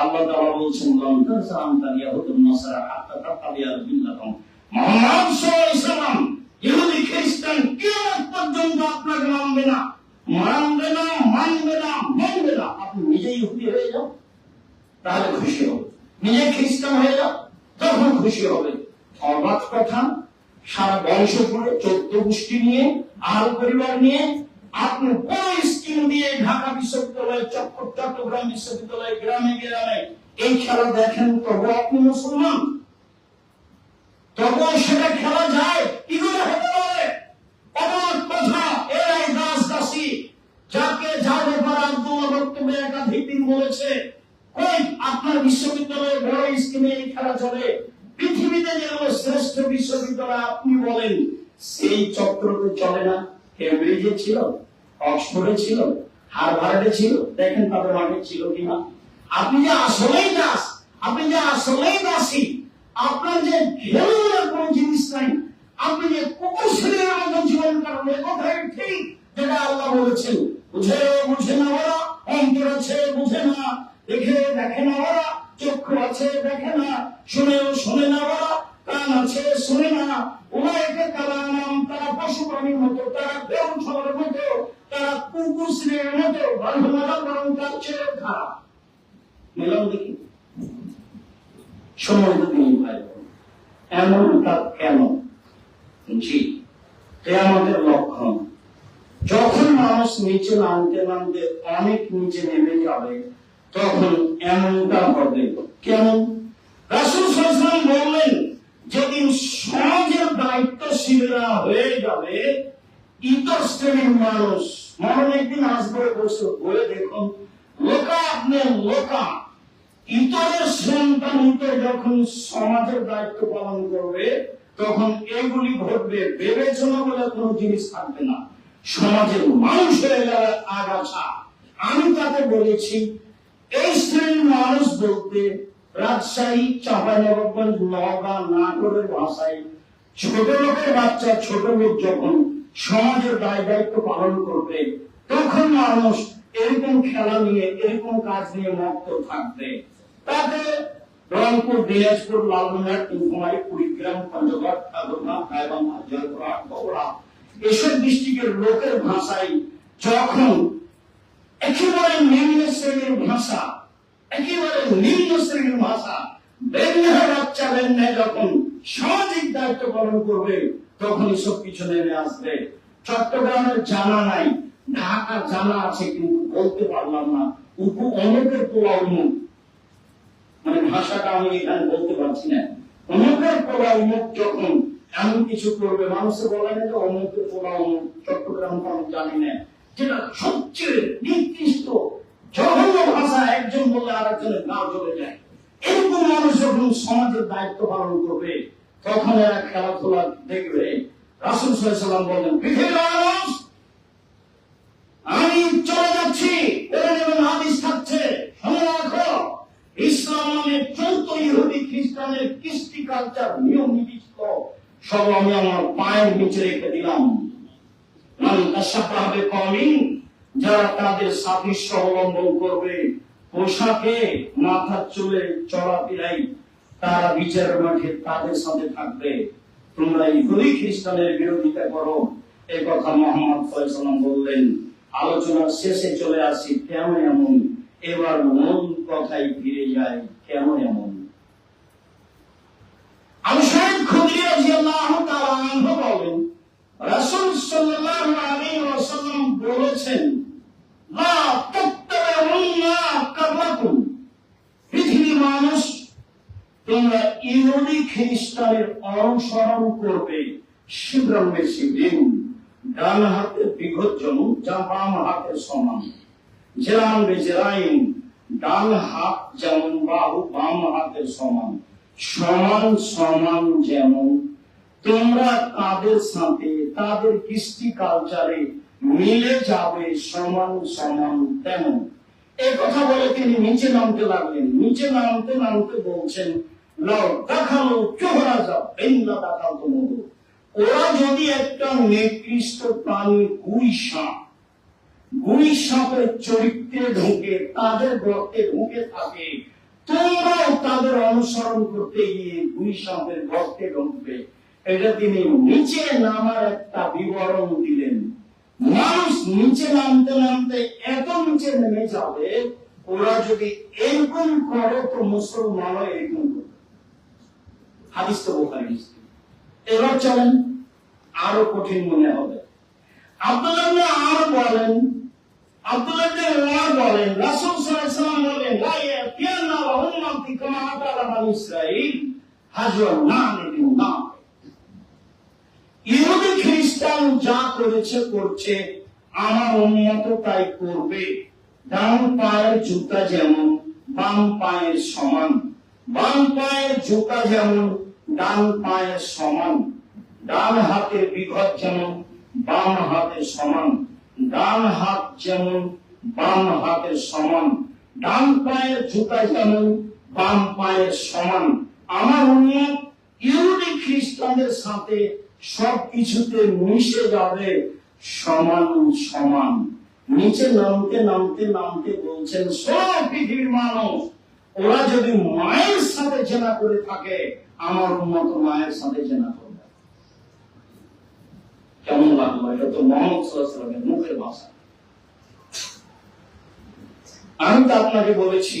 আল্লাহ তাআলা বলছেন, মুহাম্মদ সাল্লাল্লাহু আলাইহি ওয়াসাল্লাম ইহুদি খ্রিস্টান কিয়ামত পর্যন্ত আপনাকে মানবে না, মানবে না, মানবে না, মানবে না। আপনি নিজেই ইহুদি হয়ে যাও, তাহলে খুশি হবে। নিজে খ্রিস্টান হয়ে যাও, তখন খুশি হবে। অবাক কথা, সারা বংশ পড়ে 14 গোষ্ঠী নিয়ে, আহল পরিবার নিয়ে আপনি বড় স্কিম দিয়ে ঢাকা বিশ্ববিদ্যালয়, চট্টগ্রাম বিশ্ববিদ্যালয়, গ্রামে গ্রামে এই খেলা দেখেন, তবু আপনি মুসলমান, তবু সেটা খেলা যায় কি করে হতে পারে? অবাক কথা। এরাই দাস দাসী, যাকে যার ব্যাপারে আব্দুল্লাহ বক্তব্যে একাধিক দিন বলেছে, কই আপনার বিশ্ববিদ্যালয়ে বড় স্কিমে এই খেলা চলে? পৃথিবীতে যেগুলো শ্রেষ্ঠ বিশ্ববিদ্যালয় আপনি বলেন, সেই চক্রতে চলে না? কেমব্রিজে ছিল, অক্সফোর্ডে ছিল, হার্ভার্ডে ছিল, দেখেন তাদের মাঠে ছিল কিনা? আপনি যে আসলেই দাস, আপনি যে আসলেই দাসী, আপনার যে ঘেরানোর কোন জিনিস নাই, আপনি যে কুকুর ছেলের মতো জীবন কাটান, এ কথাই ঠিক যেটা আল্লাহ বলেছেন। বুঝে না ওরা, অন্তর আছে বুঝে না, দেখে না ওরা, চক্ষু আছে দেখে না, শোনে না ওরা, কান আছে শোনে না। উলাইকা কালাম, তারা পশু প্রাণীর মতো, তারা বেউন সবার মতো, তারা কুকুর ছেলের মতো, ভালো বরং তার চেয়ে খারাপ। মিলন দেখি সময় তো তিনি ভাই, এমনটা কেন? জি, আমাদের লক্ষণ। যখন মানুষ নিচে নামতে নামতে অনেক নিচে নেমে যাবে, তখন এমনটা হবে। কেমন? রাসূল সাল্লাল্লাহু আলাইহি ওয়াসাল্লাম বললেন, যেদিন সমাজের দায়িত্বশীলরা হয়ে যাবে ইতর শ্রেণীর মানুষ, মরণ একদিন আসবে, বসে বলে দেখুন, লোকা আপনি লোকা, ইতরের সন্তান ইতর যখন সমাজের দায়িত্ব পালন করবে, তখন এগুলি ঘটবে, বিবেচনা বলে কোনো জিনিস থাকবে না, সমাজের মানুষ হয়ে যাবে আগাছা। আমি তাকে বলেছি, এই শ্রেণীর মানুষ বলতে রাজশাহী, চাঁপাইনবাবগঞ্জ, নওগাঁ, নাটোরের ভাষায় ছোট লোকের বাচ্চা, ছোট লোক যখন সমাজের দায় দায়িত্ব পালন করবে, তখন মানুষ এরকম খেলা নিয়ে, এরকম কাজ নিয়ে মত্ত থাকবে। তাতে রংপুর, দিনাজপুর, লালমনিরহাট, নীলফামারী, কুড়িগ্রাম, পঞ্চগড়, ঠাকুরগাঁও, গাইবান্ধা, জয়পুরহাট, বগুড়া এসব ডিস্ট্রিক্টের লোকের ভাষায় যখন একেবারে নিম্ন শ্রেণীর ভাষা, একেবারে নিম্ন শ্রেণীর ভাষা, বেন্যার বাচ্চা বেন্যা যখন সামাজিক দায়িত্ব পালন করবে, তখন এসব কিছু নেমে আসবে। চট্টগ্রামের জানা নাই, ঢাকা জানা আছে, কিন্তু বলতে পারলাম না, অনেকের পোলা উন্মুখ, মানে ভাষাটা আমি এখানে বলতে পারছি না, অনেকের পোলা উন্মুখ যখন এমন কিছু করবে, মানুষে বলে না যে অনেকের পোলা উন্মুখ, চট্টগ্রাম তো আমি জানি না, যেটা সবচেয়ে নিকৃষ্ট জঘন্য ভাষা, একজন বললে আর একজনের গা জ্বলে যায়। এরকম মানুষ যখন সমাজের দায়িত্ব পালন করবে, তখন এরা খেলাধুলা দেখবে। রাসূল সাল্লাল্লাহু আলাইহি ওয়াসাল্লাম বলেন, পৃথিবীর মানুষ, আমি চলে যাচ্ছি, হাদিস থাকছে, শুনে রাখো, ইসলাম মানে চৌদ্দ ইহুদি খ্রিস্টানের কৃষ্টি কালচার, নিয়ম নীতি সব আমি আমার পায়ের নিচে রেখে দিলাম। যারা তাদের সাদৃশ্য অবলম্বন করবে, পোশাকে, মাথার চুলে, চলাফেরাই, তারা বিচারের মাঠে তাদের সাথে থাকবে। তোমরা ইহুদি খ্রিস্টানের বিরোধিতা করো, এ কথা মুহাম্মদ সাল্লাল্লাহু আলাইহি ওয়াসাল্লাম বললেন। আলোচনার শেষে চলে আসি, কেমন এমন? এবার মূল কথাই ফিরে যায়, কেমন এমন? আবু সাঈদ খুদরি রাদিয়াল্লাহু তাআলা আনহু বলেন, রাসূল সাল্লাল্লাহু আলাইহি ওয়াসাল্লাম বলেছেন, লা তাত্তাবিউন্না কাবলাকুম, পৃথিবীর মানুষ, তোমরা ইহুদি খ্রিস্টানের অনুসরণ করবে, শিবরাম শিবরিন, ডান হাতে বিঘজ্জন, যা বাম হাতের সমান, জেরান বেজেরাইন, ডান হাত যেমন বাহু বাম হাতের সমান, সমান সমান যেমন, তোমরা তাদের সাথে, তাদের কৃষ্টি কালচারে মিলে যাবে সমান সমান তেমন। এই কথা বলে তিনি নিচে নামতে লাগলেন। নিচে নামতে নামতে বলছেন, লাও দেখালো চোহরা যাও বেন্না দেখাল তো মধু, ওরা যদি একটা নিকৃষ্ট প্রাণী গুই সাপের চরিত্রে ঢুকে, তাদের গর্তে ঢুকে থাকে, তোমরাও তাদের অনুসরণ করতে গিয়ে গুই সাপের গর্তে ঢুকবে। এটা তিনি নিচে নামার একটা বিবরণ দিলেন। মানুষ নিচে নামতে নামতে এত নিচে নেমে যাবে, ওরা যদি এরকম করে তো মুসলমানও এরকম করবে। হাদিস তো বুখারী। এবার চলেন, আরো কঠিন মনে হবে। আব্দুল্লাহ ইবনে আমর বলেন, আব্দুল্লাহ ইবনে উমর বলেন, রাসূল সাল্লাল্লাহু আলাইহি ওয়াসাল্লাম বলেন, লা ইয়াতিয়ানা উম্মতি কামা আতা বানি ইসরাঈল হাজওয়ান নামি বিন নাম। ইহুদি খ্রিস্টান যা করেছে করছে, আমার উম্মত তাই করবে। ডান পায়ের জুতা যেমন বাম পায়ের সমান, বাম পায়ের জুতা যেমন ডান পায়ের সমান, ডান হাতের বিঘত যেমন বাম হাতের সমান, ডান হাত যেমন বাম হাতের সমান, ডান পায়ের জুতা যেমন বাম পায়ের সমান। আমার উম্মত ইহুদি খ্রিস্টানদের সাথে সবকিছুতে মিশে যাবে সমান সমান। নিচে নামতে নামতে নামতে বলছেন, সব পৃথিবীর মানুষ ওরা যদি মায়ের সাথে জেনা করে থাকে, আমার উম্মত মায়ের সাথে জেনা করবে। কেমন লাগলো? এটা তো মুহাম্মদ সাল্লাল্লাহু আলাইহি ওয়াসাল্লামের মুখের ভাষা। আমি তো আপনাকে বলেছি,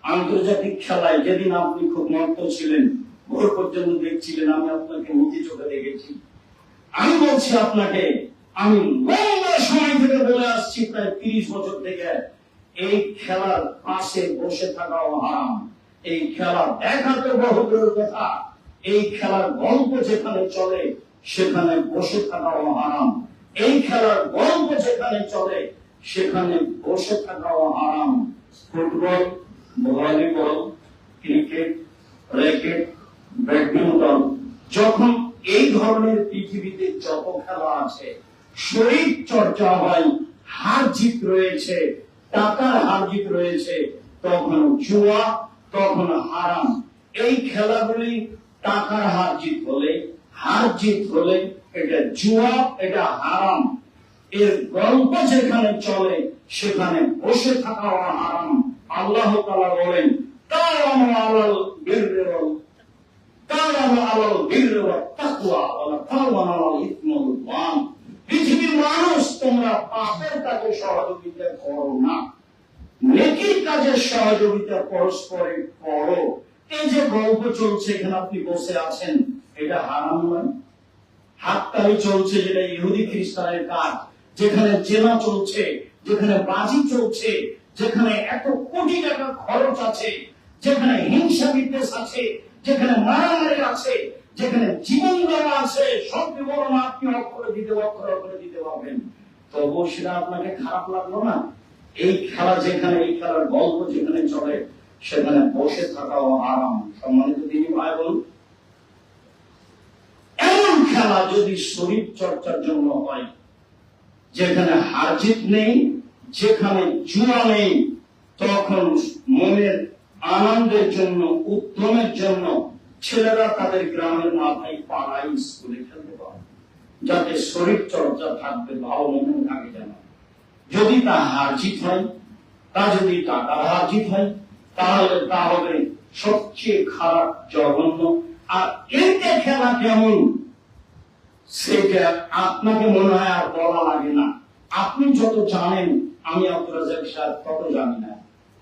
আন্তর্জাতিক খেলায় যেদিন আপনি খুব মত্ত ছিলেন, ভোর পর্যন্ত দেখছিলেন, আমি আপনাকে নিজে চোখে দেখেছি। আমি বলছি আপনাকে, আমি লম্বা সময় থেকে বলে আসছি, প্রায় 30 বছর থেকে, এই খেলার পাশে বসে থাকাও হারাম। এই খেলা দেখা তো বহু দূরের কথা, এই খেলার গল্প যেখানে চলে সেখানে বসে থাকাও হারাম। এই খেলার গল্প যেখানে চলে সেখানে বসে থাকাও হারাম। Football, volleyball, cricket, racket, badminton, যখন এই ধরনের পৃথিবীতে যত খেলা আছে, শরীর চর্চা হয়, হার জিত রয়েছে, টাকার হার জিত রয়েছে, তখন জুয়া, তখন হারাম। এই খেলাগুলি টাকার হার জিত হলে, হার জিত হলে এটা জুয়া, এটা হারাম। এর গল্প যেখানে চলে সেখানে বসে থাকাও হারাম। আল্লাহ তাআলা বলেন, তাআলামু আলাল বিররি ওয়াল তাকওয়া ওয়া তাআলামু আলাল ইসমি ওয়াল উদওয়ান। পৃথিবীর মানুষ, তোমরা পাপের কাজে সহযোগিতা করো না, নেকির কাজে সহযোগিতা পরস্পরে করো। এই যে গল্প চলছে, এখানে আপনি বসে আছেন, এটা হারাম নয়? হাততালি চলছে, যেটা ইহুদি খ্রিস্টানের কাজ, যেখানে জেনা চলছে, যেখানে বাজি চলছে, যেখানে এত কোটি টাকা খরচ আছে, যেখানে হিংসা বিদ্বেষ আছে, যেখানে মারামারি আছে, যেখানে জীবন দেওয়া আছে, সব বিবরণ আপনি অক্ষরে দিতে পারবেন, তবু সেটা আপনাকে খারাপ লাগলো না? এই খেলা যেখানে, এই খেলার গল্প যেখানে চলে সেখানে বসে থাকাও হারাম। সম্মানিত দিনী ভাই বোন, এমন খেলা যদি শরীর চর্চার জন্য হয়, যেখানে হার জিত নেই, যেখানে জুয়া নেই, তখন মনের আনন্দের জন্য, উদ্যমের জন্য ছেলেরা তাদের গ্রামের মাথায় পাড়ায় স্কুলে খেলতে পারে, যাতে শরীর চর্চা থাকবে, ভালো মনে থাকে। যেন যদি তা হার জিত হয়, তা যদি টাকার হার জিত হয়, তাহলে তা হবে সবচেয়ে খারাপ, জঘন্য। আর এইটা খেলা কেমন সেটা আপনাকে মনে হয় আর বলা লাগে না। আপনি যত জানেন, আমি আব্দুর রাজ্জাক সাহেব তত জানি না।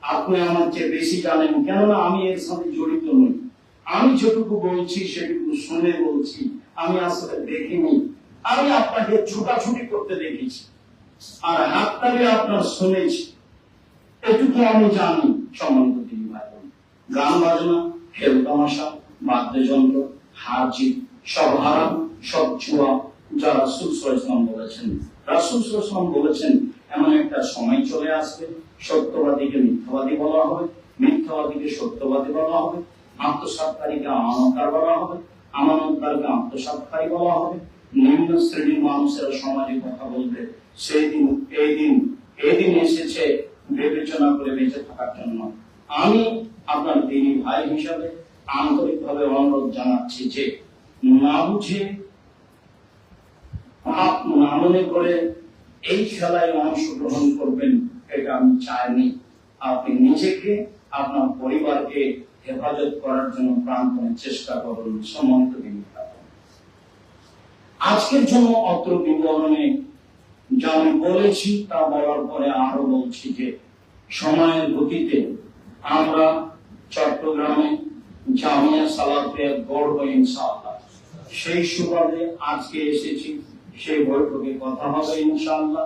আপনি আমার চেয়ে বেশি জানেন, কেননা আমি এর সাথে জড়িত নই। আমি যেটুকু বলছি সেটুকু শুনে বলছি, আমি আসলে দেখিনি। আমি আপনাকে ছুটাছুটি করতে দেখেছি, আর হাততালি আপনার শুনেছি, এটুকু আমি জানি। সম্মানিত দিনী ভাই বোন, গান বাজনা, খেল তামাশা, বাদ্যযন্ত্র, হার জিত সব হারাম, সব জুয়া। যা রাসূল সাল্লাল্লাহু আলাইহি ওয়াসাল্লাম বলেছেন, রাসূল সাল্লাল্লাহু আলাইহি ওয়াসাল্লাম বলেছেন, এমন একটা সময় চলে আসবে, সত্যবাদীকে মিথ্যাবাদী বলা হবে, মিথ্যাবাদীকে সত্যবাদী বলা হবে, আত্মসাৎকারীকে আমানতদার বলা হবে, আমানতদারকে আত্মসাৎকারী বলা হবে। নিম্ন শ্রেণীর মানুষেরা সমাজে কথা বলবে। সেই দিন, এই দিন এসেছে বিবেচনা করে বেঁচে থাকার জন্য। আমি আপনার দিনী ভাই হিসাবে আন্তরিকভাবে অনুরোধ জানাচ্ছি যে, না বুঝে, পাপ না মনে করে এই খেলায় অংশগ্রহণ করবেন, এটা আমি চাইনি। আপনি নিজেকে, আপনার পরিবারকে হেফাজত করার জন্য প্রাণপণে চেষ্টা করুন। সম্মানিত দিনী ভাই, আজকের জন্য অত্র বিবরণে যা আমি বলেছি তা বলার পরে আরো বলছি যে, সময়ের গতিতে আমরা চট্টগ্রামে জামিয়া সালাফিয়া গড়ব ইনশাআল্লাহ। সেই সুবাদে আজকে এসেছি, সেই বৈঠকে কথা হবে ইনশাআল্লাহ।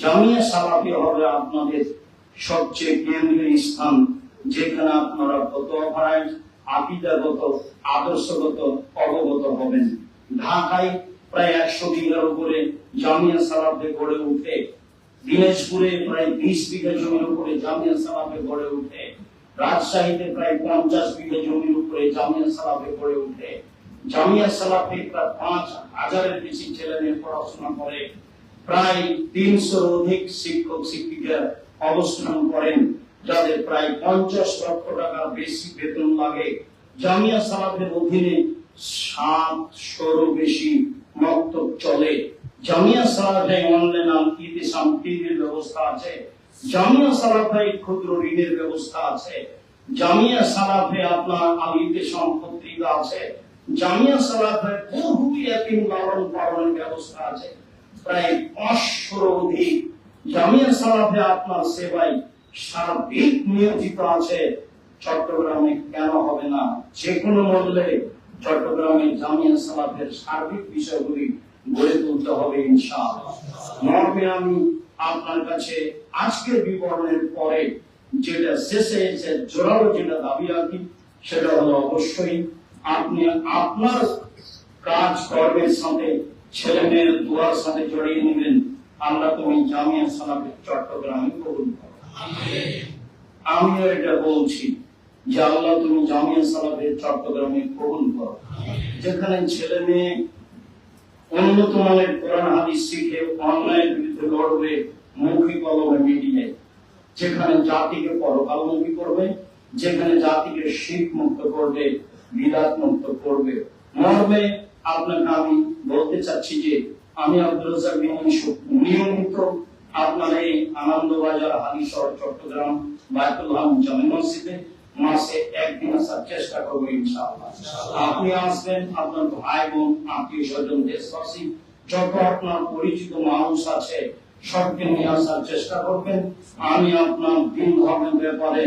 জামিয়া সালাফি হবে আপনাদের সবচেয়ে কেন্দ্রীয় স্থান, যেখানে আপনারা ফতোয়া, আকীদাগত, আদর্শগত অবগত হবেন। ঢাকায় প্রায় 100 বিঘার উপরে জামিয়া সালাফে গড়ে উঠে, দিনাজপুরে প্রায় 20 বিঘা জমির উপরে জামিয়া সালাফে গড়ে উঠে, রাজশাহীতে প্রায় 50 বিঘা জমির উপরে জামিয়া সালাফে গড়ে উঠে। জামিয়া সালাফে প্রায় 5000-এর বেশি ছেলে মেয়ে পড়াশোনা করে, প্রায় 300 অধিক শিক্ষক শিক্ষিকা অবস্থান করেন, যাদের প্রায় 50 লক্ষ টাকা বেশি বেতন লাগে। জামিয়া সালাফের অধীনে 700-র বেশি মক্তব চলে। জামিয়া সালাফে অনলাইন ইতিসাম টিভির ব্যবস্থা আছে। জামিয়া সালাফে ক্ষুদ্র ঋণের ব্যবস্থা আছে। জামিয়া সালাফে আপনার আল ইতিসাম পত্রিকা আছে। জামিয়া সালাফে বহু ইয়াতীম লালন পালনের ব্যবস্থা আছে। প্রায় 500-র অধিক জামিয়া সালাফে আপনার সেবায় সার্বিক নিয়োজিত আছে। চট্টগ্রামে কেন হবে না? যে কোনো মূল্যে চট্টগ্রামে জামিয়া সালাফের সার্বিক বিষয়গুলি গড়ে তুলতে হবে ইনশাআল্লাহ। মর্মে আমি আপনার কাছে আজকের বিবরণের পরে যেটা শেষে এসে জোরালো যেটা দাবি রাখি, সেটা হলো অবশ্যই আপনি আপনার কাজ কর্মের সাথে ছেলে মেয়ের দোয়ার সাথে জড়িয়ে নেবেন। আল্লাহ তুমি জামিয়া সালাফে চট্টগ্রামে কবুল করো। আমিও এটা বলছি যে আল্লাহ তুমি জামিয়া সালাফে চট্টগ্রামে কবুল করো, যেখানে ছেলে মেয়ে উন্নত মানের কোরআন হাদিস শিখে অন্যায়ের বিরুদ্ধে লড়বে মুখী কলমে মিডিয়ে, যেখানে জাতিকে পরকালমুখী করবে, যেখানে জাতিকে শিরক মুক্ত করবে, বিদআত মুক্ত করবে। মর্মে আপনাকে আমি বলতে চাচ্ছি যে আমি আব্দুল রাজ্জাক নিয়মিত আপনার এই আনন্দবাজার হালিশহর চট্টগ্রাম বায়তুল হাম জামে মসজিদে মাসে একদিন আসার চেষ্টা করবো ইনশাআল্লাহ। আপনি আসবেন, আপনার ভাই বোন আত্মীয় স্বজন দেশবাসী যত আপনার পরিচিত মানুষ আছে সবকে নিয়ে আসার চেষ্টা করবেন। আমি আপনার দিন ধর্মের ব্যাপারে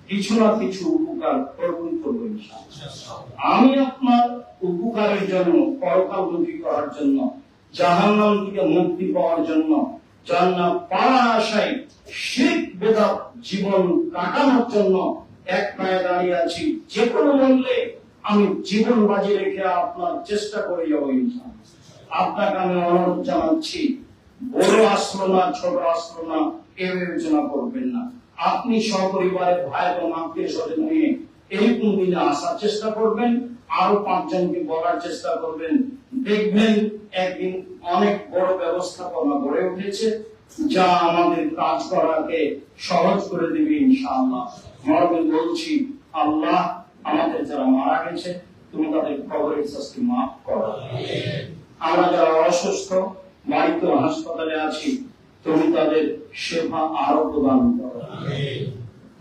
কিছু না কিছু উপকার করবো ইনশাআল্লাহ। আমি আপনার উপকারের জন্য, পরকালমুখী করার জন্য, জাহান্নাম থেকে মুক্তি পাওয়ার জন্য, জান্নাত পাওয়ার আশায় শিরক বেদাত জীবন কাটানোর জন্য এক পায়ে দাঁড়িয়ে আছি। যে কোনো মূল্যে আমি জীবন বাজি রেখে আপনার চেষ্টা করে যাবো ইনশাআল্লাহ। আপনাকে আমি অনুরোধ জানাচ্ছি, বড় আসলো না ছোট আসলো না এ বিবেচনা করবেন না। আপনি সপরিবারে ভাই বোন আত্মীয় স্বজন নিয়ে এইরকম দিনে আসার চেষ্টা করবেন, আরো 5 জনকে বলার চেষ্টা করবেন। দেখবেন একদিন অনেক বড় ব্যবস্থাপনা গড়ে উঠেছে, যা আমাদের কাজ করাকে সহজ করে দেবে ইনশাআল্লাহ। মর্মে বলছি, আল্লাহ আমাদের যারা মারা গেছে তুমি তাদের কবরের শাস্তি মাফ করো। আমরা যারা অসুস্থ বাড়িতে হাসপাতালে আছি তুমি তাদের সেবা আরো প্রদান করো।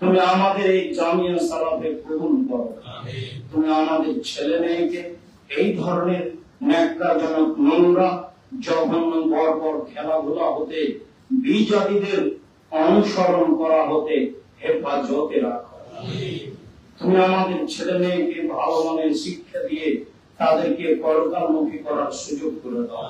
তুমি আমাদের এই জামিয়া সালাফে কবুল করো। তুমি আমাদের ছেলে মেয়েকে এই ধরনের ন্যাক্কারজনক, নোংরা, জঘন্য, বর্বর খেলাধুলা হতে, বিজাতিদের অনুসরণ করা হতে হেফাজতে রাখো। তুমি আমাদের ছেলে মেয়েকে ভালো মানের শিক্ষা দিয়ে তাদেরকে পরকালমুখী করার সুযোগ করে দাও।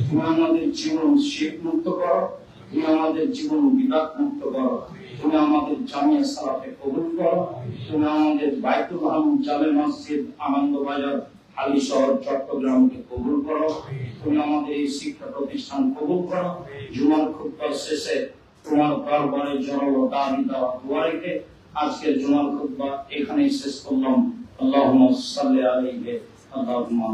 তুমি আমাদের জীবন শিরক মুক্ত করো, তুমি আমাদের জীবন বিদআত মুক্ত করো, তুমি আমাদের জামিয়া সালাফে কবুল করো, তুমি আমাদের বায়তুল হাম জামে মসজিদ আনন্দবাজার হালিশহর চট্টগ্রামকে কবুল করো, তুমি আমাদের এই শিক্ষা প্রতিষ্ঠান কবুল করো। জুমার খুতবা শেষে তোমার দরবারে জড়ালো দাবি দেওয়া দোয়া রেখে আজকের জুমার খুতবা এখানেই শেষ করলাম। আল্লাহুম্মা সাল্লি আলাইহি আল্লাহুম্মা